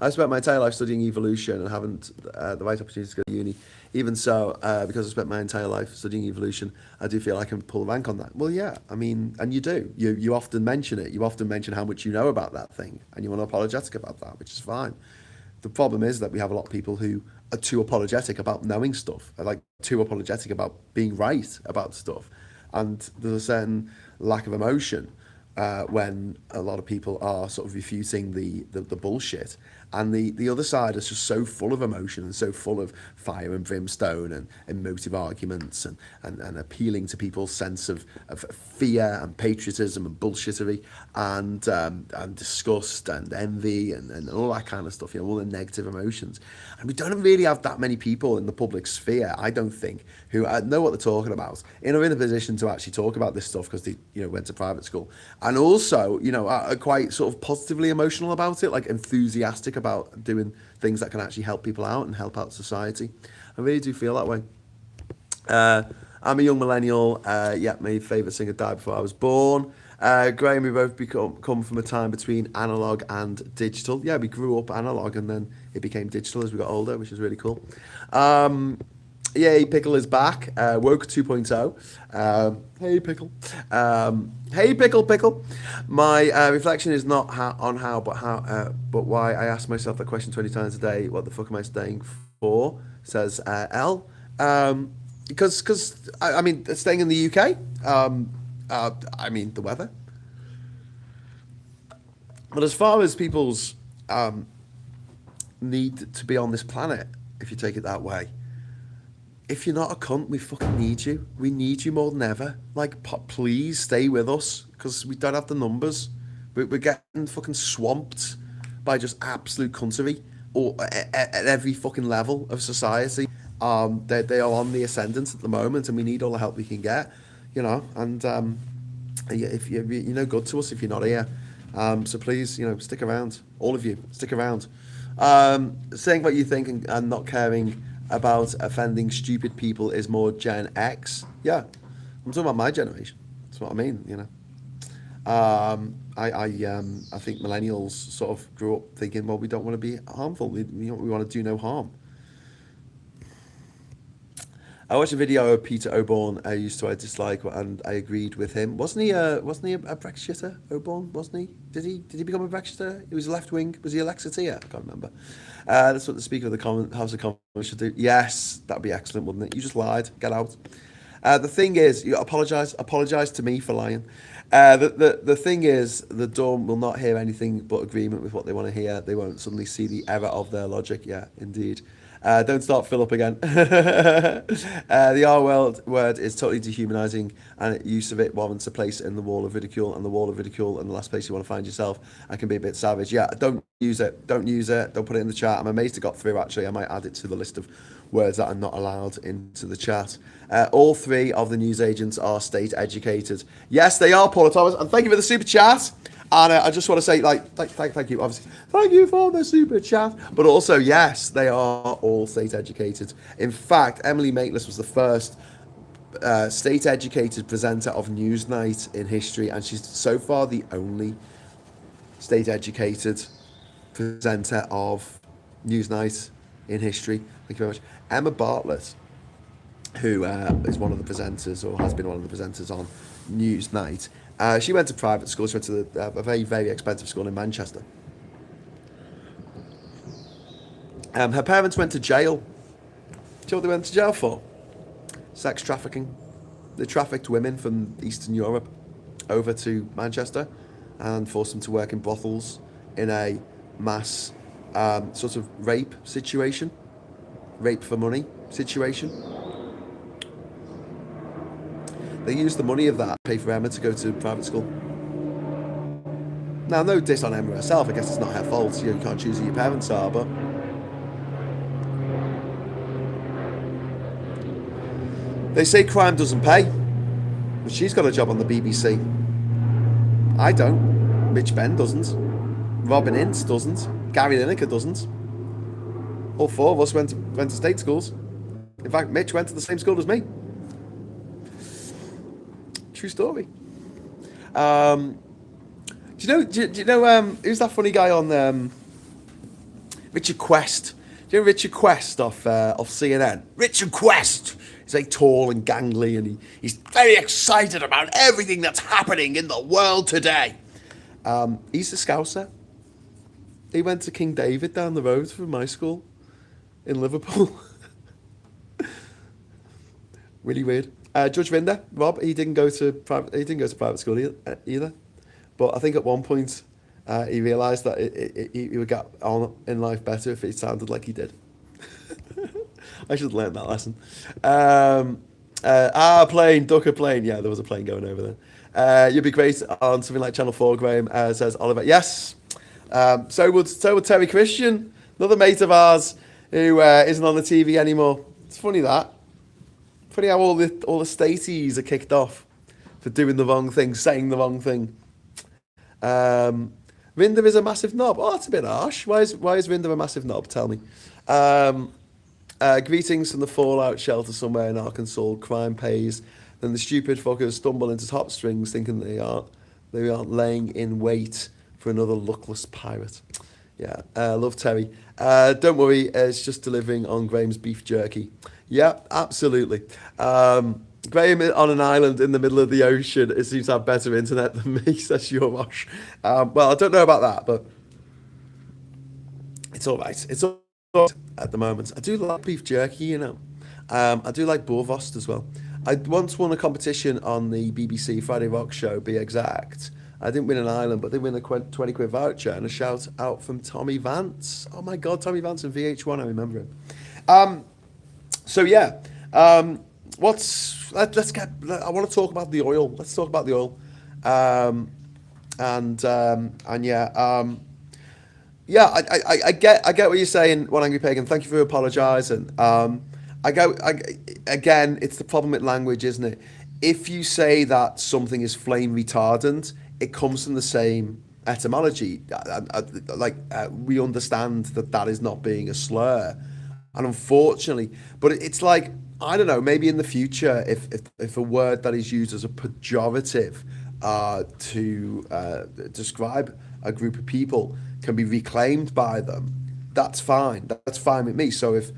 I spent my entire life studying evolution and haven't the right opportunity to go to uni. Even so, because I spent my entire life studying evolution, I do feel I can pull rank on that. Well, yeah, I mean, and you do. You often mention it. You often mention how much you know about that thing, and you want to apologetic about that, which is fine. The problem is that we have a lot of people who are too apologetic about knowing stuff, are like too apologetic about being right about stuff, and there's a certain lack of emotion when a lot of people are sort of refuting the bullshit. And the other side is just so full of emotion and so full of fire and brimstone and emotive arguments and appealing to people's sense of fear and patriotism and bullshittery and disgust and envy and all that kind of stuff, all the negative emotions. And we don't really have that many people in the public sphere, I don't think, who know what they're talking about, are in a position to actually talk about this stuff because they went to private school, and also are quite sort of positively emotional about it, like enthusiastic about doing things that can actually help people out and help out society. I really do feel that way. I'm a young millennial. Yeah, my favourite singer died before I was born. Graham, we both come from a time between analog and digital. Yeah, we grew up analog and then it became digital as we got older, which is really cool. Yay, Pickle is back. Woke 2.0. Hey, Pickle. Hey, Pickle. My reflection is not on how, but why. I ask myself that question 20 times a day. What the fuck am I staying for? Says L. Because I mean, staying in the UK. I mean, the weather. But as far as people's need to be on this planet, if you take it that way, if you're not a cunt, we fucking need you. We need you more than ever. Like, please stay with us because we don't have the numbers. We're getting fucking swamped by just absolute cuntery or at every fucking level of society. They are on the ascendant at the moment, and we need all the help we can get. And if you're no good to us if you're not here. So please, stick around. All of you, stick around. Saying what you think and not caring about offending stupid people is more Gen X. Yeah, I'm talking about my generation. That's what I mean. I think millennials sort of grew up thinking, well, we don't want to be harmful. We want to do no harm. I watched a video of Peter Oborne. I used to dislike, and I agreed with him. Wasn't he a Brexiter? Oborne, wasn't he? Did he become a Brexiter? He was a left wing. Was he a Lexiteer? I can't remember. That's what the Speaker of the House of Commons should do. Yes, that'd be excellent, wouldn't it? You just lied. Get out. The thing is, you apologise to me for lying. The thing is, the dumb will not hear anything but agreement with what they want to hear. They won't suddenly see the error of their logic. Yeah, indeed. Don't start Philip again. The R word is totally dehumanising, and use of it warrants a place in the wall of ridicule, and the wall of ridicule and the last place you want to find yourself. I can be a bit savage. Yeah, don't use it. Don't use it. Don't put it in the chat. I'm amazed it got through, actually. I might add it to the list of words that are not allowed into the chat. All three of the newsagents are state educated. Yes, they are, Paula Thomas, and thank you for the super chat. And I just want to say, thank you, obviously. Thank you for the super chat. But also, yes, they are all state educated. In fact, Emily Maitlis was the first state educated presenter of Newsnight in history, and she's so far the only state educated presenter of Newsnight in history. Thank you very much. Emma Bartlett, who is one of the presenters, or has been one of the presenters on Newsnight. She went to private school. She went to a very, very expensive school in Manchester. Her parents went to jail. Do you know what they went to jail for? Sex trafficking. They trafficked women from Eastern Europe over to Manchester and forced them to work in brothels in a mass sort of rape situation. rape for money situation. They use the money of that to pay for Emma to go to private school. Now, no diss on Emma herself. I guess it's not her fault. You can't choose who your parents are, but they say crime doesn't pay. But she's got a job on the BBC. I don't. Mitch Benn doesn't. Robin Ince doesn't. Gary Lineker doesn't. All four of us went to state schools. In fact, Mitch went to the same school as me. True story. Do you know who's that funny guy on Richard Quest? Do you know Richard Quest off CNN? Richard Quest! He's like tall and gangly, and he's very excited about everything that's happening in the world today. He's a Scouser. He went to King David down the road from my school in Liverpool. Really weird. Judge Vinder, Rob, he didn't go to private school either. But I think at one point he realised that he would get on in life better if he sounded like he did. I should have learned that lesson. Plane, duck a plane. Yeah, there was a plane going over there. You'd be great on something like Channel 4, Graham, says Oliver. Yes. So would Terry Christian, another mate of ours who isn't on the TV anymore. It's funny that. Funny how all the staties are kicked off for doing the wrong thing, saying the wrong thing. Rinder is a massive knob. Oh, that's a bit harsh. Why is Rinder a massive knob? Tell me. Greetings from the fallout shelter somewhere in Arkansas. Crime pays. Then the stupid fuckers stumble into top strings thinking they aren't laying in wait for another luckless pirate. Yeah, love Terry. Don't worry, it's just delivering on Graham's beef jerky. Yeah, absolutely. Graham on an island in the middle of the ocean. It seems to have better internet than me, says Yomosh. Well, I don't know about that, but it's all right. It's all right at the moment. I do like beef jerky, you know. I do like bourvost as well. I once won a competition on the BBC Friday Rock Show, be exact. I didn't win an island, but they win a 20 quid voucher and a shout out from Tommy Vance. Oh my God, Tommy Vance in VH1, I remember him. So yeah, I want to talk about the oil. Let's talk about the oil. I get what you're saying, One Angry Pagan. Thank you for apologising. Again, it's the problem with language, isn't it? If you say that something is flame retardant, it comes from the same etymology. We understand that is not being a slur. And unfortunately, but it's like, I don't know, maybe in the future, if a word that is used as a pejorative to describe a group of people can be reclaimed by them, that's fine. That's fine with me. So if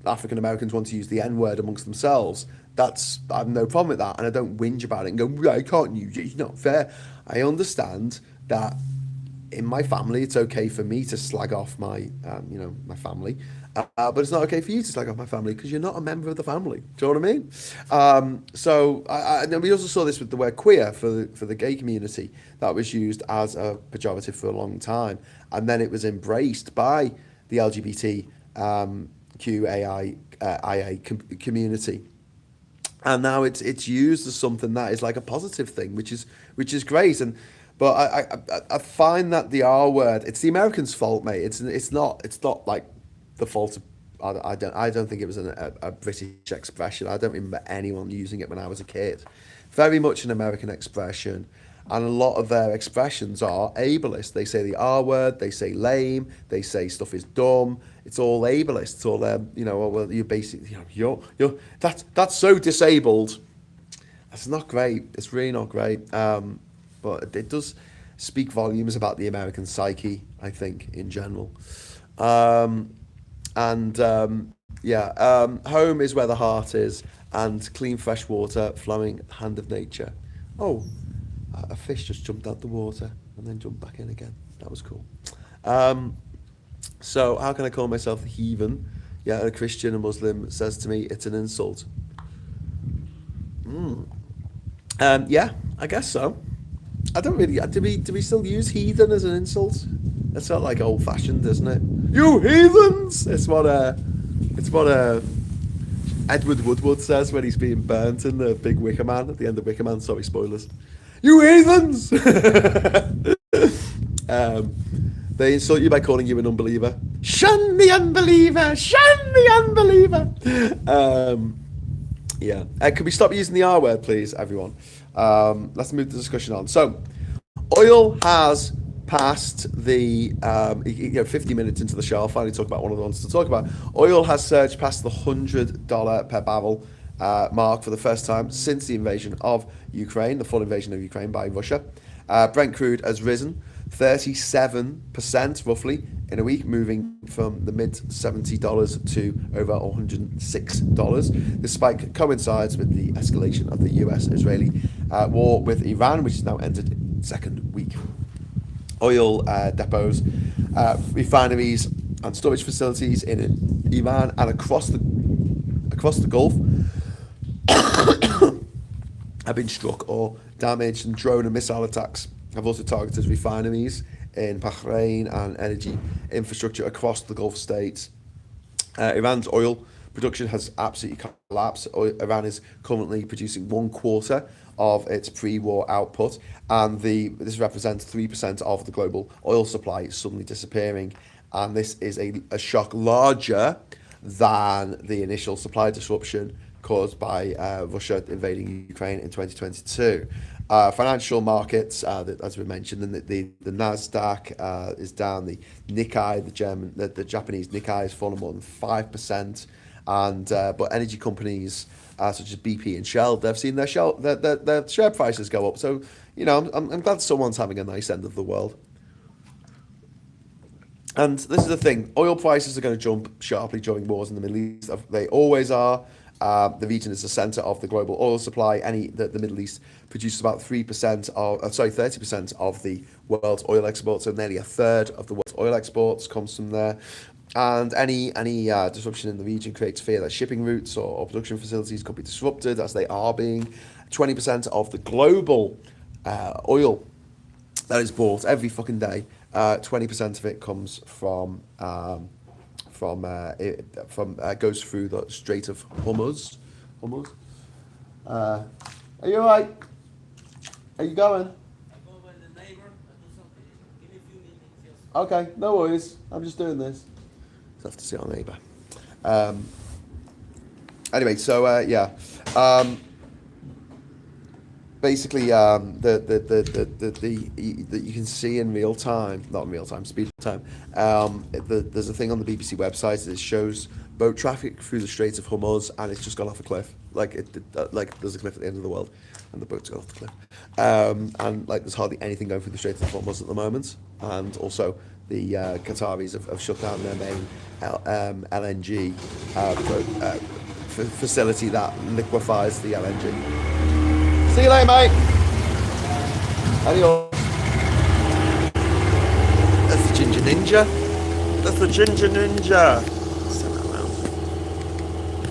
African Americans want to use the N-word amongst themselves, I have no problem with that. And I don't whinge about it and go, I can't use it, it's not fair. I understand that in my family, it's okay for me to slag off my family. But it's not okay for you to slag off my family because you're not a member of the family. Do you know what I mean? And we also saw this with the word queer for the gay community. That was used as a pejorative for a long time. And then it was embraced by the LGBT QAI community. And now it's used as something that is like a positive thing, which is great. But I find that the R word, it's the Americans' fault, mate. It's not like the fault of, I don't think it was a British expression. I don't remember anyone using it when I was a kid. Very much an American expression, and a lot of their expressions are ableist. They say the R word, they say lame, they say stuff is dumb. It's all ableist. It's all well, you're basically that's so disabled. That's not great. It's really not great. But it does speak volumes about the American psyche, I think, in general. Home is where the heart is, and clean fresh water, flowing hand of nature. Oh, a fish just jumped out the water and then jumped back in again. That was cool. So how can I call myself a heathen? Yeah, a Christian, a Muslim says to me, it's an insult. Yeah, I guess so. I don't really. Do we still use heathen as an insult? It's not like old fashioned, isn't it? You heathens! It's what It's what Edward Woodward says when he's being burnt in the big Wicker Man at the end of Wicker Man. Sorry, spoilers. You heathens! um, they insult you by calling you an unbeliever. Shun the unbeliever! Shun the unbeliever! Yeah. Can we stop using the R word, please, everyone? Let's move the discussion on. So, oil has passed the 50 minutes into the show. I'll finally talk about one of the ones to talk about. Oil has surged past the $100 per barrel mark for the first time since the invasion of Ukraine, the full invasion of Ukraine by Russia. Brent crude has risen 37% roughly in a week, moving from the mid $70 to over $106. This spike coincides with the escalation of the US-Israeli war with Iran, which has now entered its second week. Oil depots, refineries, and storage facilities in Iran and across the Gulf have been struck or damaged, and drone and missile attacks have also targeted refineries in Bahrain and energy infrastructure across the Gulf states. Iran's oil production has absolutely collapsed. Iran is currently producing 1/4 of its pre-war output, and this represents 3% of the global oil supply suddenly disappearing. And this is a shock larger than the initial supply disruption caused by Russia invading Ukraine in 2022. Financial markets, as we mentioned, the Nasdaq is down. The Nikkei, the Japanese Nikkei, has fallen more than 5%. And but energy companies such as BP and Shell, they've seen their share prices go up. So I'm glad someone's having a nice end of the world. And this is the thing: oil prices are going to jump sharply during wars in the Middle East. They always are. The region is the center of the global oil supply. The Middle East produces about 30% of the world's oil exports. So nearly a third of the world's oil exports comes from there. And any disruption in the region creates fear that shipping routes or production facilities could be disrupted, as they are being. 20% of the global oil that is bought every fucking day, 20% of it comes from goes through the Strait of Hormuz. Are you alright? Are you going? I go with the neighbor. I do something. Give me a few minutes. Yes. Okay, no worries. I'm just doing this. Just have to see our neighbour. Anyway, so yeah. Basically, the you can see in real time, not in real time, speed time. There's a thing on the BBC website that shows boat traffic through the Strait of Hormuz, and it's just gone off a cliff. Like there's a cliff at the end of the world, and the boat's gone off the cliff. And like there's hardly anything going through the Strait of Hormuz at the moment, and also the Qataris have shut down their main LNG facility that liquefies the LNG. See you later, mate. Adios. That's the Jinja Ninja. That's the Jinja Ninja. Send that around.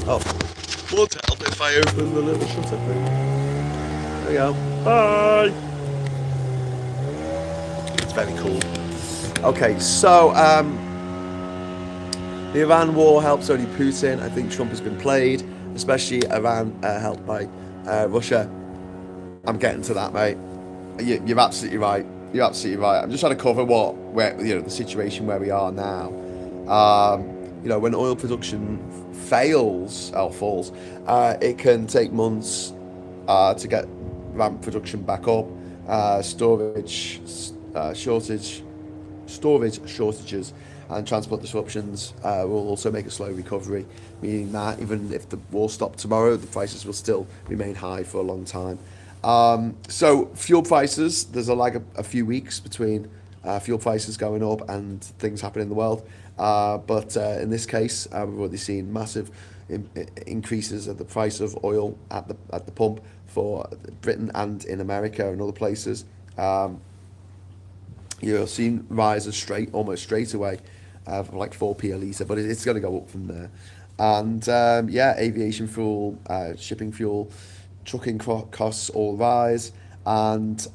Oh, would help if I open the little shutter thing. There we go. Bye. It's very cool. Okay, so the Iran war helps only Putin. I think Trump has been played, especially Iran helped by Russia. I'm getting to that, mate. You're absolutely right. You're absolutely right. I'm just trying to cover the situation where we are now. When oil production falls, it can take months to get ramp production back up. Storage shortages and transport disruptions will also make a slow recovery, meaning that even if the war stopped tomorrow, the prices will still remain high for a long time. So fuel prices, there's a lag of a few weeks between fuel prices going up and things happening in the world. But in this case, we've already seen massive increases of the price of oil at the pump for Britain and in America and other places. You're seeing rises almost straight away, from like 4p a litre, but it's going to go up from there. And aviation fuel, shipping fuel, trucking costs all rise, and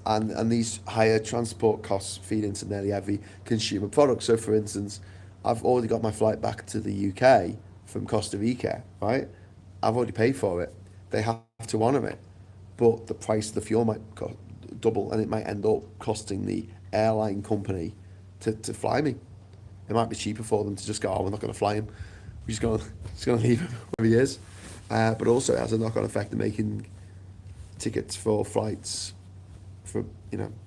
these higher transport costs feed into nearly every consumer product. So, for instance, I've already got my flight back to the UK from Costa Rica, right? I've already paid for it. They have to honour it, but the price of the fuel might double, and it might end up costing the airline company to fly me. It might be cheaper for them to just go, oh, we're not going to fly him. We're just going to leave him where he is. But also it has a knock-on effect of making tickets for flights for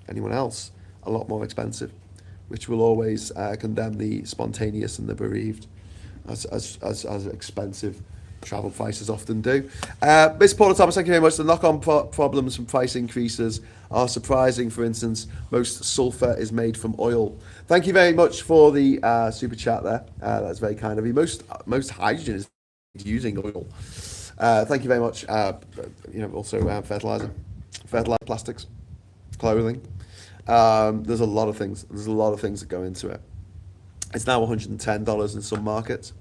anyone else a lot more expensive, which will always condemn the spontaneous and the bereaved, as expensive travel prices often do. Mr. Paul Thomas, thank you very much. The knock-on problems from price increases are surprising. For instance, most sulfur is made from oil. Thank you very much for the super chat there. That's very kind of you. Most hydrogen is using oil. Thank you very much. Also fertilizer, plastics, clothing. There's a lot of things. There's a lot of things that go into it. It's now $110 in some markets.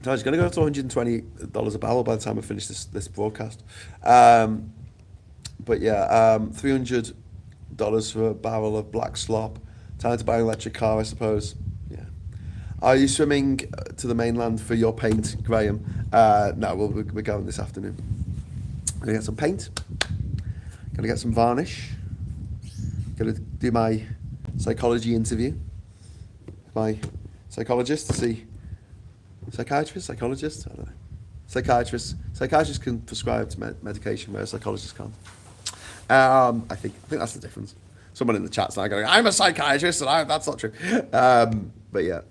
So it's going to go to $120 a barrel by the time I finish this broadcast. But yeah, $300 for a barrel of black slop. Time to buy an electric car, I suppose. Yeah. Are you swimming to the mainland for your paint, Graham? No, we're going this afternoon. Gonna get some paint. Gonna get some varnish. Gonna do my psychology interview. My psychologist to see. Psychologist? I don't know. Psychiatrists can prescribe medication where psychologists can't. I think that's the difference. Someone in the chat's now going, I'm a psychiatrist, and that's not true. But yeah,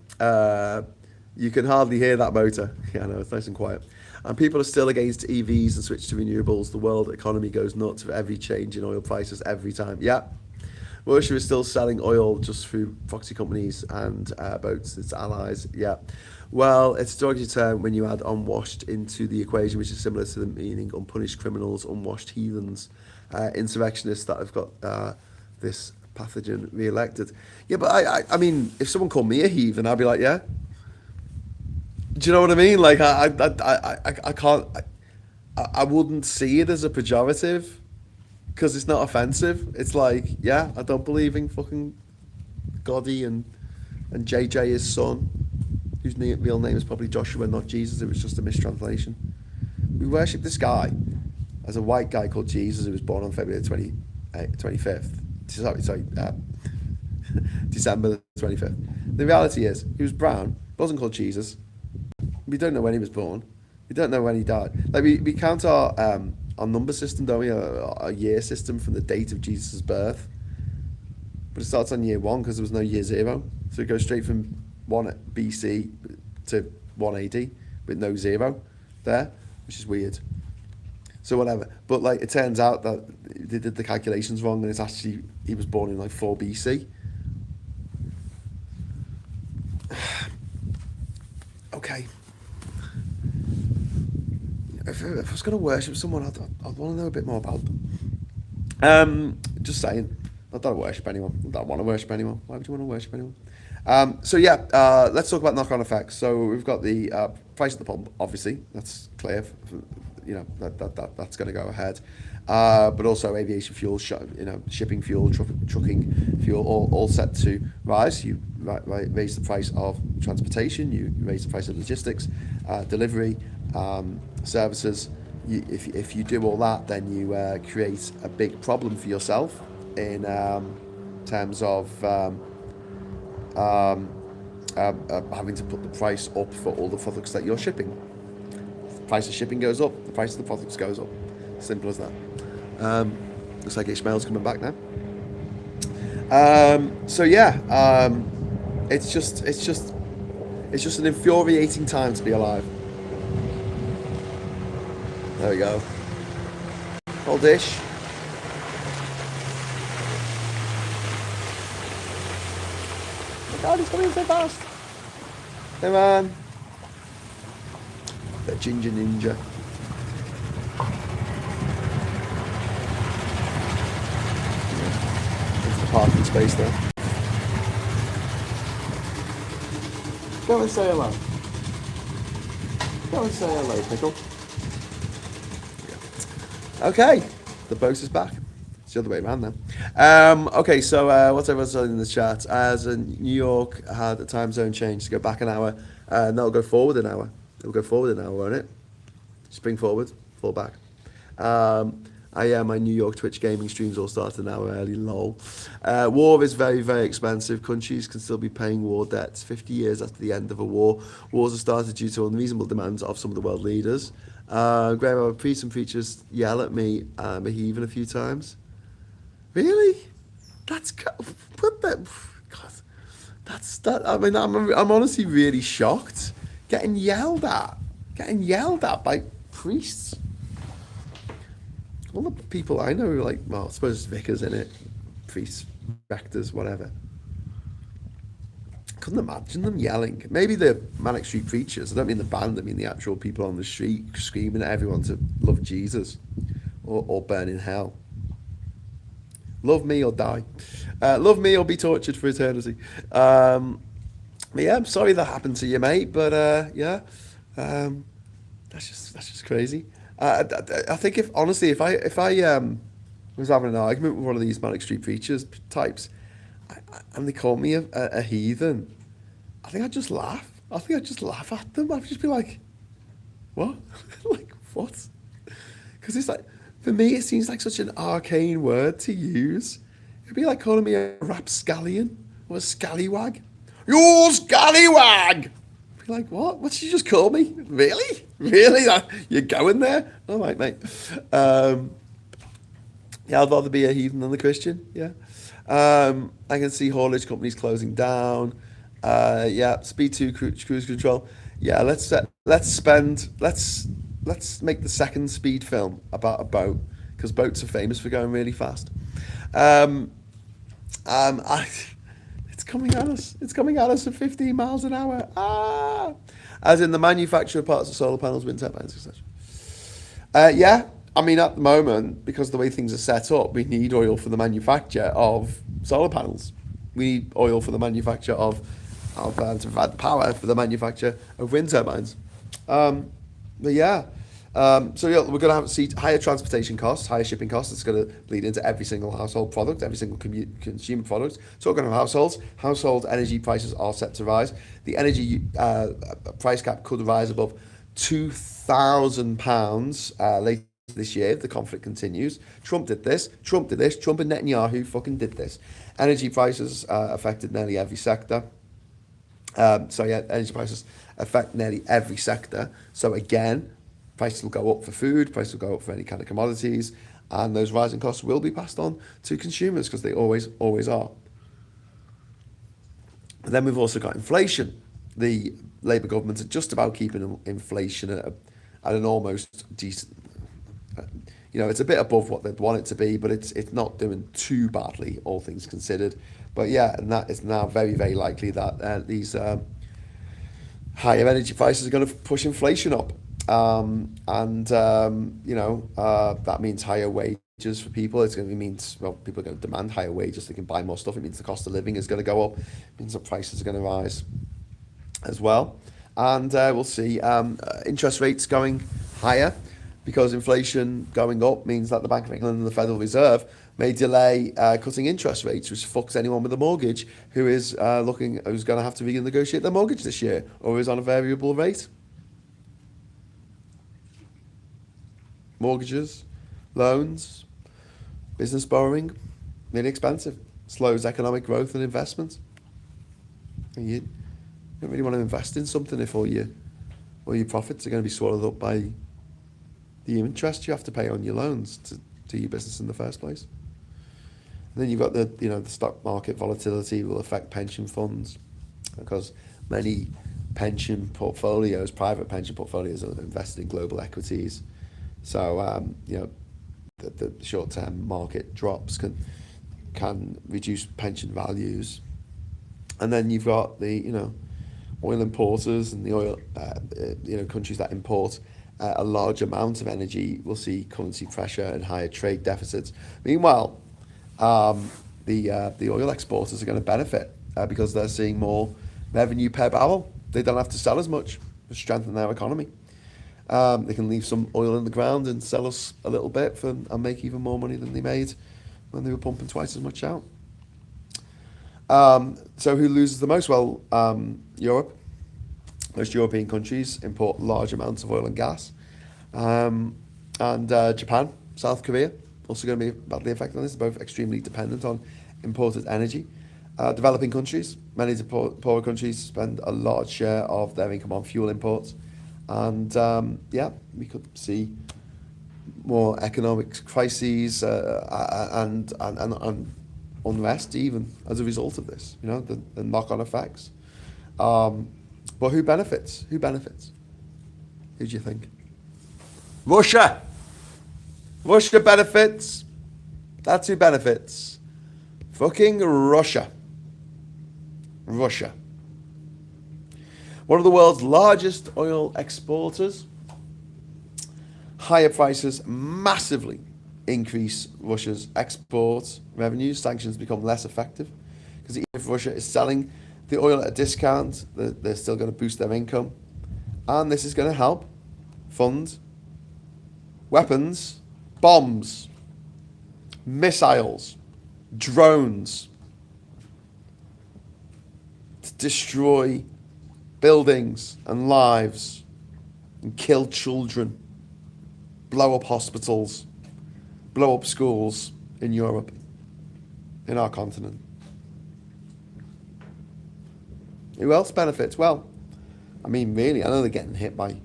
you can hardly hear that motor. Yeah, I know, it's nice and quiet. And people are still against EVs and switch to renewables. The world economy goes nuts for every change in oil prices every time. Yeah. Russia is still selling oil just through proxy companies and boats, its allies. Yeah. Well, it's a derogatory term when you add unwashed into the equation, which is similar to the meaning unpunished criminals, unwashed heathens, insurrectionists that have got this pathogen re-elected. Yeah, but I mean, if someone called me a heathen, I'd be like, yeah. Do you know what I mean? Like, I can't, I wouldn't see it as a pejorative because it's not offensive. It's like, yeah, I don't believe in fucking Gotti and JJ, his son, whose real name is probably Joshua, not Jesus. It was just a mistranslation. We worship this guy as a white guy called Jesus who was born on February 25th. Sorry, December 25th. The reality is, he was brown, wasn't called Jesus. We don't know when he was born. We don't know when he died. Like we count our number system, don't we? Our year system from the date of Jesus' birth. But it starts on year 1 because there was no year 0. So it goes straight from 1 BC to 1 AD with no 0 there, which is weird. So whatever. But like it turns out that they did the calculations wrong and it's actually, he was born in like 4 BC. Okay. If I was going to worship someone, I'd want to know a bit more about them. Just saying. I don't worship anyone. I don't want to worship anyone. Why would you want to worship anyone? Let's talk about knock-on effects. So we've got the price at the pump, obviously. That's clear. That's going to go ahead. But also aviation fuel, shipping fuel, trucking fuel, all set to rise. You raise the price of transportation. You raise the price of logistics, delivery, services. If you do all that, then you create a big problem for yourself in terms of having to put the price up for all the products that you're shipping. If the price of shipping goes up, the price of the products goes up. Simple as that. Looks like Ishmael's coming back now. It's just an infuriating time to be alive. There we go. Old Ish. Oh God, he's coming so fast. Hey man. The Jinja Ninja. Into the parking space there. Go and say hello. Go and say hello, Pickle. Okay, the boat is back. It's the other way around now. Okay, so what's everyone saying in the chat? As New York had a time zone change to go back an hour, And that'll go forward an hour. It'll go forward an hour, won't it? Spring forward, fall back. Yeah, my New York Twitch gaming streams all start an hour early, lol. War is very, very expensive. Countries can still be paying war debts 50 years after the end of a war. Wars are started due to unreasonable demands of some of the world leaders. Graham, I've some preachers yell at me, a heathen a few times. Really? That's... What the... God. That's... That, I mean, I'm honestly really shocked. Getting yelled at by priests. All the people I know are like, well, I suppose vicars in it, priests, rectors, whatever. Couldn't imagine them yelling. Maybe the Manic Street Preachers. I don't mean the band. I mean the actual people on the street screaming at everyone to love Jesus, or burn in hell. Love me or die. Love me or be tortured for eternity. But yeah, I'm sorry that happened to you, mate. But yeah, that's just crazy. I think if honestly, if I was having an argument with one of these Manic Street Preachers types, and they called me a heathen, I think I'd just laugh. I think I'd just laugh at them. I'd just be like, what? Like, what? Because it's like, for me, it seems like such an arcane word to use. It'd be like calling me a rapscallion or a scallywag. You scallywag! Be like, what? What did you just call me? Really? Really? You're going there? All right, mate. Yeah, I'd rather be a heathen than a Christian. Yeah. I can see haulage companies closing down. Yeah, Speed 2 cruise control. Yeah, let's make the second Speed film about a boat, because boats are famous for going really fast. It's coming at us. It's coming at us at 15 miles an hour. Ah! As in the manufacture of parts of solar panels, wind turbines, etc. Yeah, I mean, at the moment, because of the way things are set up, we need oil for the manufacture of solar panels. We need oil for the manufacture of to provide power for the manufacture of wind turbines. But yeah. So yeah, we're going to have see higher transportation costs, higher shipping costs. It's going to bleed into every single household product, every single consumer product. Talking of household energy prices are set to rise. The energy price cap could rise above £2,000 later this year if the conflict continues. Trump did this. Trump and Netanyahu fucking did this. Energy prices affected nearly every sector. So yeah, energy prices affect nearly every sector. So again, prices will go up for food, prices will go up for any kind of commodities, and those rising costs will be passed on to consumers because they always are. But then we've also got inflation. The Labour government are just about keeping inflation at an almost decent, it's a bit above what they'd want it to be, but it's not doing too badly, all things considered. But yeah, and that is now very, very likely that these higher energy prices are going to push inflation up. That means higher wages for people. It's going to mean, well, people are going to demand higher wages so they can buy more stuff. It means the cost of living is going to go up. It means the prices are going to rise as well. And we'll see interest rates going higher, because inflation going up means that the Bank of England and the Federal Reserve may delay cutting interest rates, which fucks anyone with a mortgage who's going to have to renegotiate their mortgage this year or is on a variable rate. Mortgages, loans, business borrowing, really expensive. Slows economic growth and investment. And you don't really want to invest in something if all your profits are going to be swallowed up by the interest you have to pay on your loans to your business in the first place. And then you've got the stock market volatility will affect pension funds, because many pension portfolios, private pension portfolios, are invested in global equities. So the short-term market drops can reduce pension values. And then you've got the oil importers and the oil countries that import a large amount of energy will see currency pressure and higher trade deficits. Meanwhile, the oil exporters are going to benefit because they're seeing more revenue per barrel. They don't have to sell as much to strengthen their economy. They can leave some oil in the ground and sell us a little bit and make even more money than they made when they were pumping twice as much out. So who loses the most? Well, Europe. Most European countries import large amounts of oil and gas. And Japan, South Korea, also going to be badly affected on this. Both extremely dependent on imported energy. Developing countries, many poorer countries spend a large share of their income on fuel imports. And yeah, we could see more economic crises and unrest even as a result of this, the knock-on effects. But who benefits? Who benefits? Who do you think? Russia! Russia benefits. That's who benefits. Fucking Russia. Russia. One of the world's largest oil exporters. Higher prices massively increase Russia's export revenues. Sanctions become less effective because even if Russia is selling the oil at a discount, they're still going to boost their income. And this is going to help fund weapons, bombs, missiles, drones to destroy buildings and lives and kill children, blow up hospitals, blow up schools in Europe, in our continent. Who else benefits? Well, I mean, really, I know they're getting hit by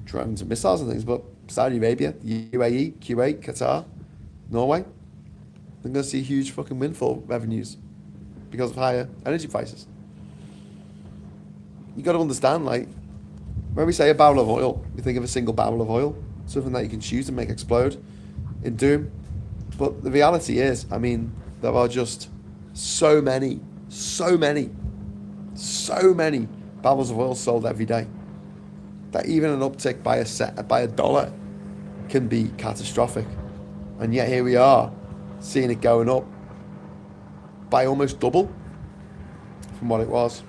drones and missiles and things, but Saudi Arabia, UAE, Kuwait, Qatar, Norway, they're going to see huge fucking windfall revenues because of higher energy prices. You got to understand, like, when we say a barrel of oil, we think of a single barrel of oil, something that you can shoot and make explode in doom. But the reality is, I mean, there are just so many barrels of oil sold every day that even an uptick by $1 can be catastrophic. And yet here we are, seeing it going up by almost double from what it was.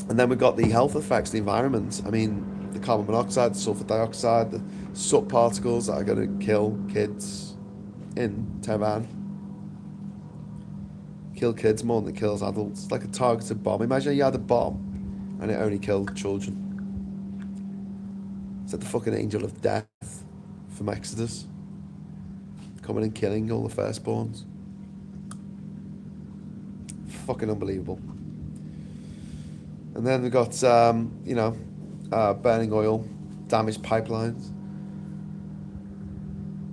And then we've got the health effects, the environment. I mean, the carbon monoxide, the sulfur dioxide, the soot particles that are going to kill kids in Tehran. Kill kids more than it kills adults. It's like a targeted bomb. Imagine you had a bomb and it only killed children. It's like the fucking angel of death from Exodus, coming and killing all the firstborns. Fucking unbelievable. And then we've got, burning oil, damaged pipelines.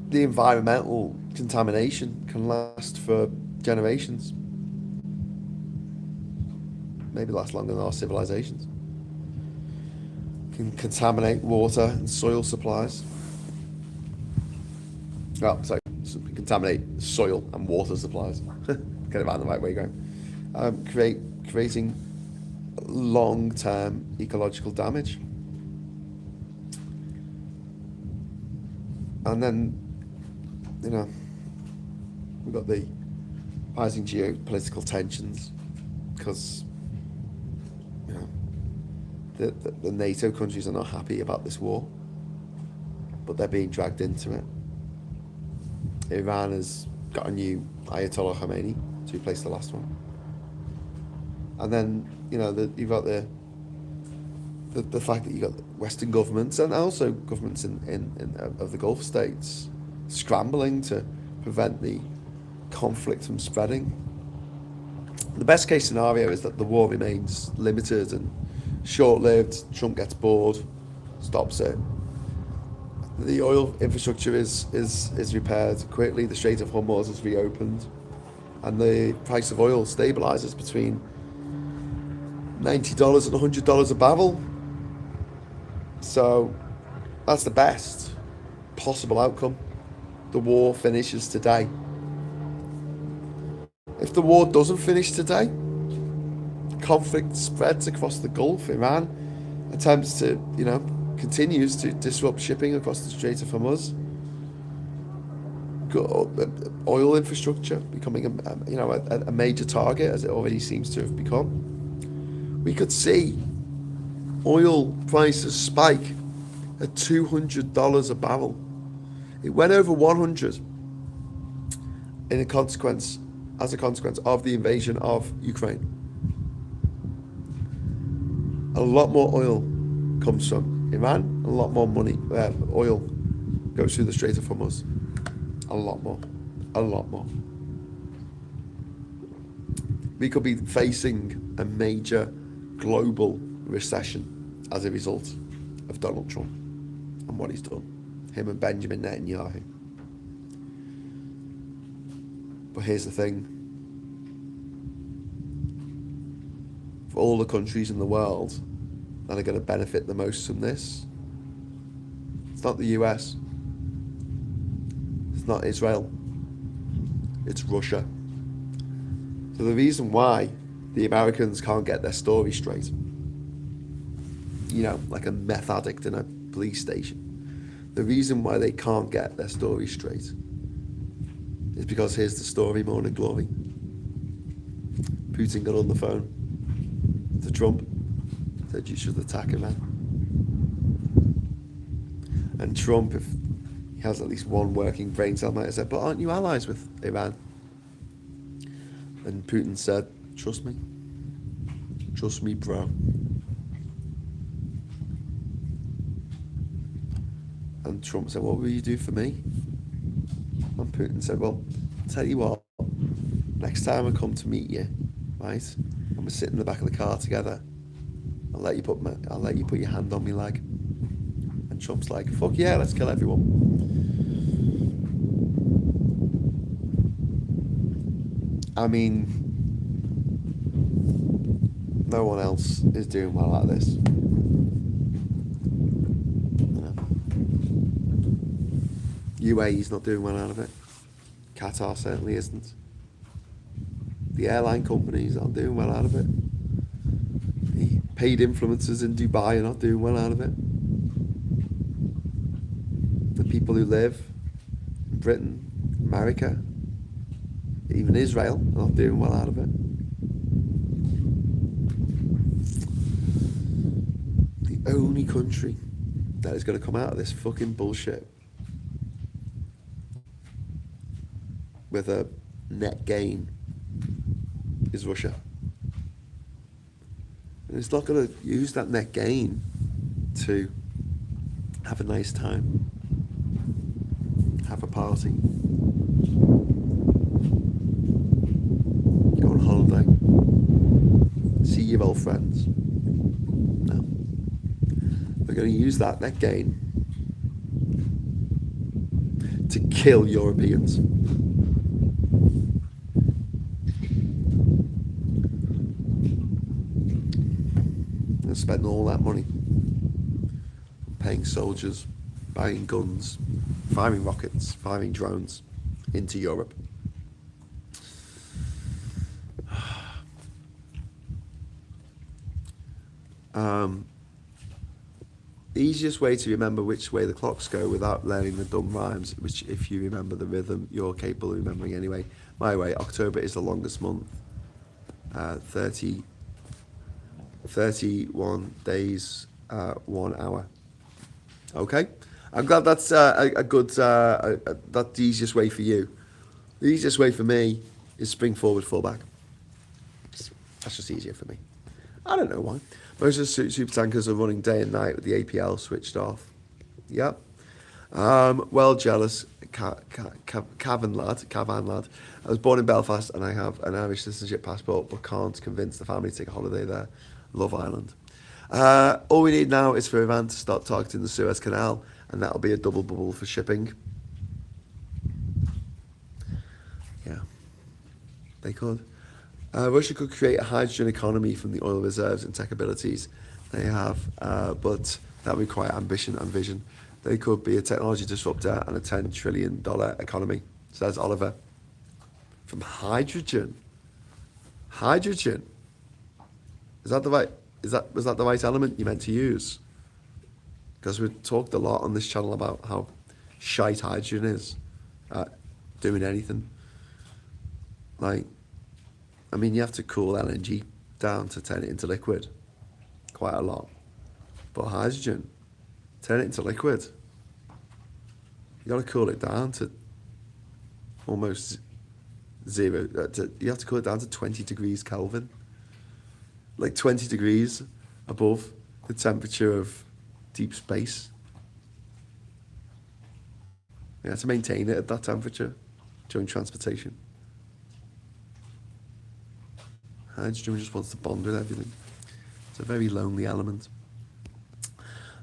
The environmental contamination can last for generations. Maybe last longer than our civilizations. Can contaminate water and soil supplies. Oh, sorry, contaminate soil and water supplies. Get it out the right way going. Creating long-term ecological damage. And then, we've got the rising geopolitical tensions because, the NATO countries are not happy about this war, but they're being dragged into it. Iran has got a new Ayatollah Khomeini to replace the last one. And then, you've got the fact that you've got Western governments and also governments of the Gulf states scrambling to prevent the conflict from spreading. The best case scenario is that the war remains limited and short-lived. Trump gets bored, stops it. The oil infrastructure is repaired quickly. The Strait of Hormuz is reopened, and the price of oil stabilizes between $90 and $100 a barrel. So that's the best possible outcome. The war finishes today. If the war doesn't finish today, conflict spreads across the Gulf. Iran attempts to, continues to disrupt shipping across the Strait of Hormuz. Oil infrastructure becoming a major target, as it already seems to have become. We could see oil prices spike at $200 a barrel. It went over 100 in a consequence as a consequence of the invasion of Ukraine. A lot more oil comes from Iran. A lot more money, oil goes through the Strait of Hormuz. A lot more. A lot more. We could be facing a major global recession as a result of Donald Trump and what he's done. Him and Benjamin Netanyahu. But here's the thing. For all the countries in the world that are going to benefit the most from this, it's not the US. It's not Israel. It's Russia. So the reason why the Americans can't get their story straight, like a meth addict in a police station, the reason why they can't get their story straight is because here's the story, Morning Glory. Putin got on the phone to Trump, said you should attack Iran. And Trump, if he has at least one working brain cell, might have said, but aren't you allies with Iran? And Putin said, trust me. Trust me, bro. And Trump said, what will you do for me? And Putin said, well, tell you what, next time I come to meet you, right, and we're sitting in the back of the car together, I'll let you put your hand on my leg. And Trump's like, fuck yeah, let's kill everyone. I mean, no one else is doing well at this. UAE's not doing well out of it. Qatar certainly isn't. The airline companies aren't doing well out of it. The paid influencers in Dubai are not doing well out of it. The people who live in Britain, America, even Israel are not doing well out of it. The only country that is going to come out of this fucking bullshit with a net gain is Russia. And it's not going to use that net gain to have a nice time, have a party, go on holiday, see your old friends. No. They're going to use that net gain to kill Europeans. And spend all that money paying soldiers, buying guns, firing rockets, firing drones into Europe. The easiest way to remember which way the clocks go without learning the dumb rhymes, which if you remember the rhythm, you're capable of remembering anyway. My way, October is the longest month. 31 days, 1 hour. Okay? I'm glad that's a good, that's the easiest way for you. The easiest way for me is spring forward, fall back. That's just easier for me. I don't know why. Most of the super tankers are running day and night with the APL switched off. Yep. Well jealous, Cavan lad. I was born in Belfast and I have an Irish citizenship passport, but can't convince the family to take a holiday there. Love Ireland. All we need now is for Iran to start targeting the Suez Canal, and that'll be a double bubble for shipping. Yeah, they could. Russia could create a hydrogen economy from the oil reserves and tech abilities they have, but that would require ambition and vision. They could be a technology disruptor and a $10 trillion economy, says Oliver. From hydrogen. Hydrogen. Was that the right element you meant to use? Because we've talked a lot on this channel about how shite hydrogen is at doing anything. You have to cool LNG down to turn it into liquid. Quite a lot. But hydrogen, turn it into liquid. You got to cool it down to almost zero. You have to cool it down to 20 degrees Kelvin, like 20 degrees above the temperature of deep space. You have to maintain it at that temperature during transportation. Hydrogen just wants to bond with everything. It's a very lonely element.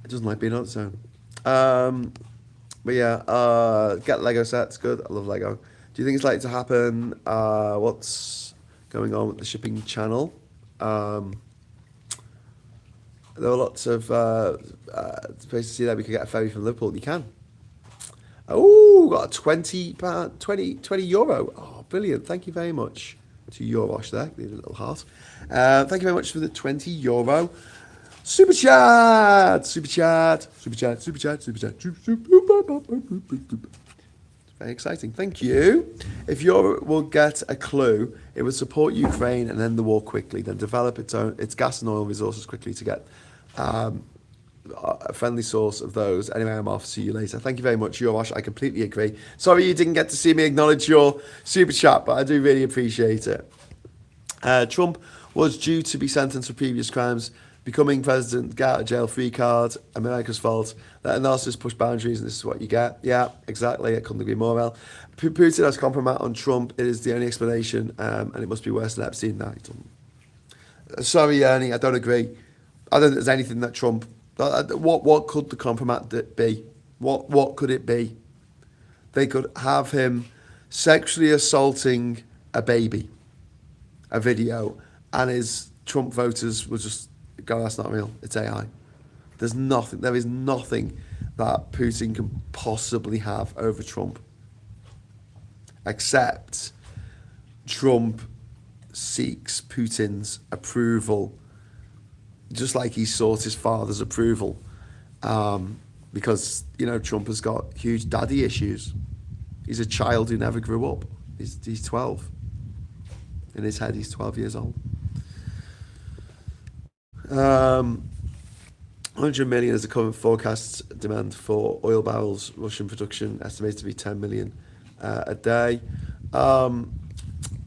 It doesn't like being on its own. But yeah, get Lego sets. Good. I love Lego. Do you think it's likely to happen? What's going on with the shipping channel? There are lots of places to see that we could get a ferry from Liverpool. You can. Oh, got a 20 euro. Oh, brilliant. Thank you very much to Eurosh there. Leave a little heart. Thank you very much for the 20 euro. Super chat. Very exciting. Thank you. If Europe will get a clue, it would support Ukraine and end the war quickly, then develop its gas and oil resources quickly to get a friendly source of those. Anyway, I'm off. See you later. Thank you very much, Yorash. I completely agree. Sorry you didn't get to see me acknowledge your super chat, but I do really appreciate it. Trump was due to be sentenced for previous crimes. Becoming president, get out of jail free card, America's fault. Let a narcissist push boundaries, and this is what you get. Yeah, exactly. I couldn't agree more well. Putin has compromise on Trump. It is the only explanation, and it must be worse than Epstein. No, he doesn't. Sorry, Ernie, I don't agree. I don't think there's anything that Trump... What could the compromise be? What could it be? They could have him sexually assaulting a baby, a video, and his Trump voters would just go, that's not real, it's AI. There is nothing that Putin can possibly have over Trump, except Trump seeks Putin's approval, just like he sought his father's approval, because, Trump has got huge daddy issues. He's a child who never grew up. He's 12. In his head, he's 12 years old. 100 million is the current forecast demand for oil barrels. Russian production estimated to be 10 million a day.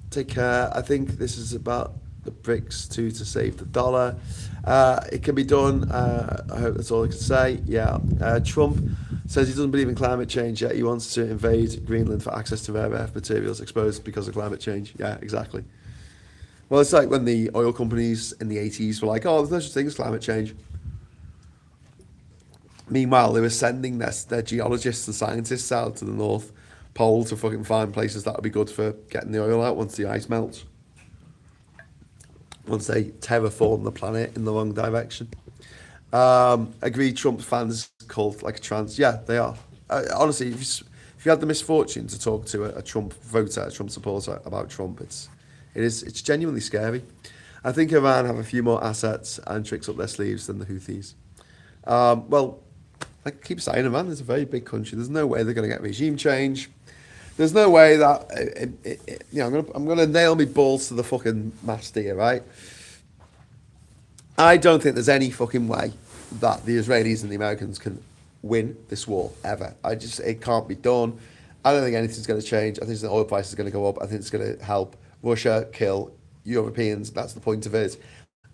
Take care. I think this is about the BRICS too, to save the dollar. It can be done. I hope that's all I can say. Yeah. Trump says he doesn't believe in climate change, yet he wants to invade Greenland for access to rare earth materials exposed because of climate change. Yeah, exactly. Well, it's like when the oil companies in the 80s were like, oh, there's no such thing as climate change. Meanwhile, they were sending their geologists and scientists out to the North Pole to fucking find places that would be good for getting the oil out once the ice melts. Once they terraform the planet in the wrong direction. Agree, Trump's fans called like a trans. Yeah, they are. Honestly, if you had the misfortune to talk to a Trump voter, a Trump supporter about Trump, it's genuinely scary. I think Iran have a few more assets and tricks up their sleeves than the Houthis. Well, I keep saying, Iran is a very big country. There's no way they're going to get regime change. There's no way that I'm going to nail me balls to the fucking mast here, right? I don't think there's any fucking way that the Israelis and the Americans can win this war ever. It can't be done. I don't think anything's going to change. I think the oil price is going to go up. I think it's going to help Russia kill Europeans. That's the point of it.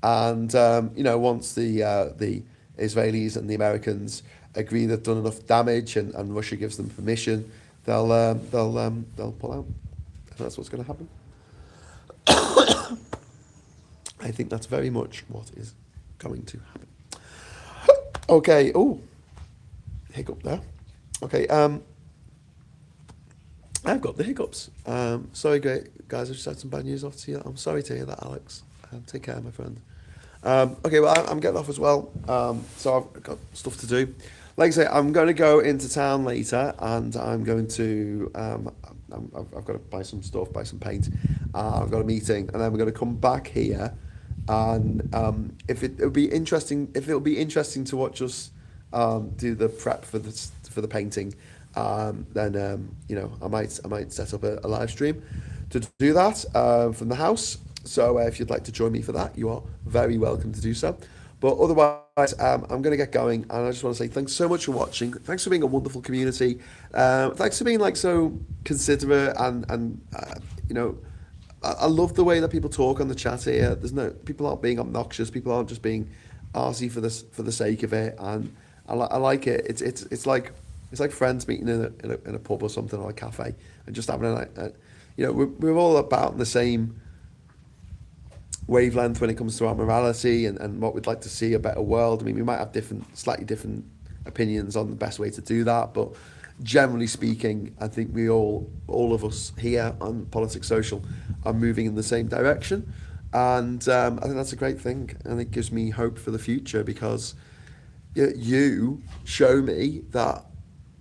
And once the Israelis and the Americans agree they've done enough damage, and Russia gives them permission, they'll pull out. And that's what's going to happen. I think that's very much what is going to happen. Okay. Oh, hiccup there. Okay. I've got the hiccups. Sorry, great guys. I just had some bad news off to you. I'm sorry to hear that, Alex. Take care, my friend. Okay, well, I'm getting off as well. So I've got stuff to do. Like I say, I'm going to go into town later, and I'm going to. I've got to buy some stuff, buy some paint. I've got a meeting, and then we're going to come back here. And if it would be interesting, to watch us do the prep for the painting, then I might set up a live stream to do that from the house. So if you'd like to join me for that, you are very welcome to do so. But otherwise, I'm going to get going, and I just want to say thanks so much for watching. Thanks for being a wonderful community. Thanks for being like so considerate and you know, I love the way that people talk on the chat here. There's no people aren't being obnoxious. People aren't just being arsy for the sake of it, and I like it. It's like friends meeting in a pub or something, or a cafe, and just having you know, we're all about the same wavelength when it comes to our morality and what we'd like to see a better world. I mean, we might have slightly different opinions on the best way to do that, but generally speaking, I think all of us here on Politics Social are moving in the same direction, and I think that's a great thing, and it gives me hope for the future because you show me that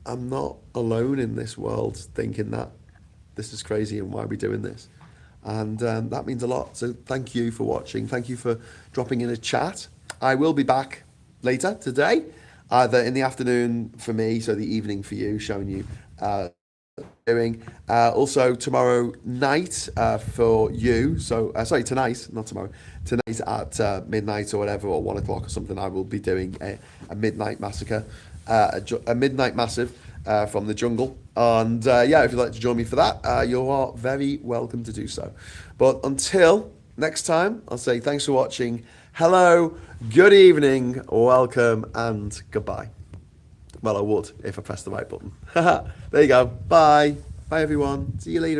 I'm not alone in this world thinking that this is crazy and why are we doing this. And that means a lot. So thank you for watching. Thank you for dropping in a chat. I will be back later today, either in the afternoon for me, so the evening for you, showing you doing. Also tomorrow night for you. So sorry, tonight, not tomorrow. Tonight at midnight or whatever, or 1 o'clock or something. I will be doing a midnight massacre, a midnight massive. From the jungle, and yeah, if you'd like to join me for that, you are very welcome to do so. But until next time, I'll say thanks for watching. Hello, good evening, welcome, and goodbye. Well, I would if I pressed the right button. There you go. Bye. Bye, everyone. See you later.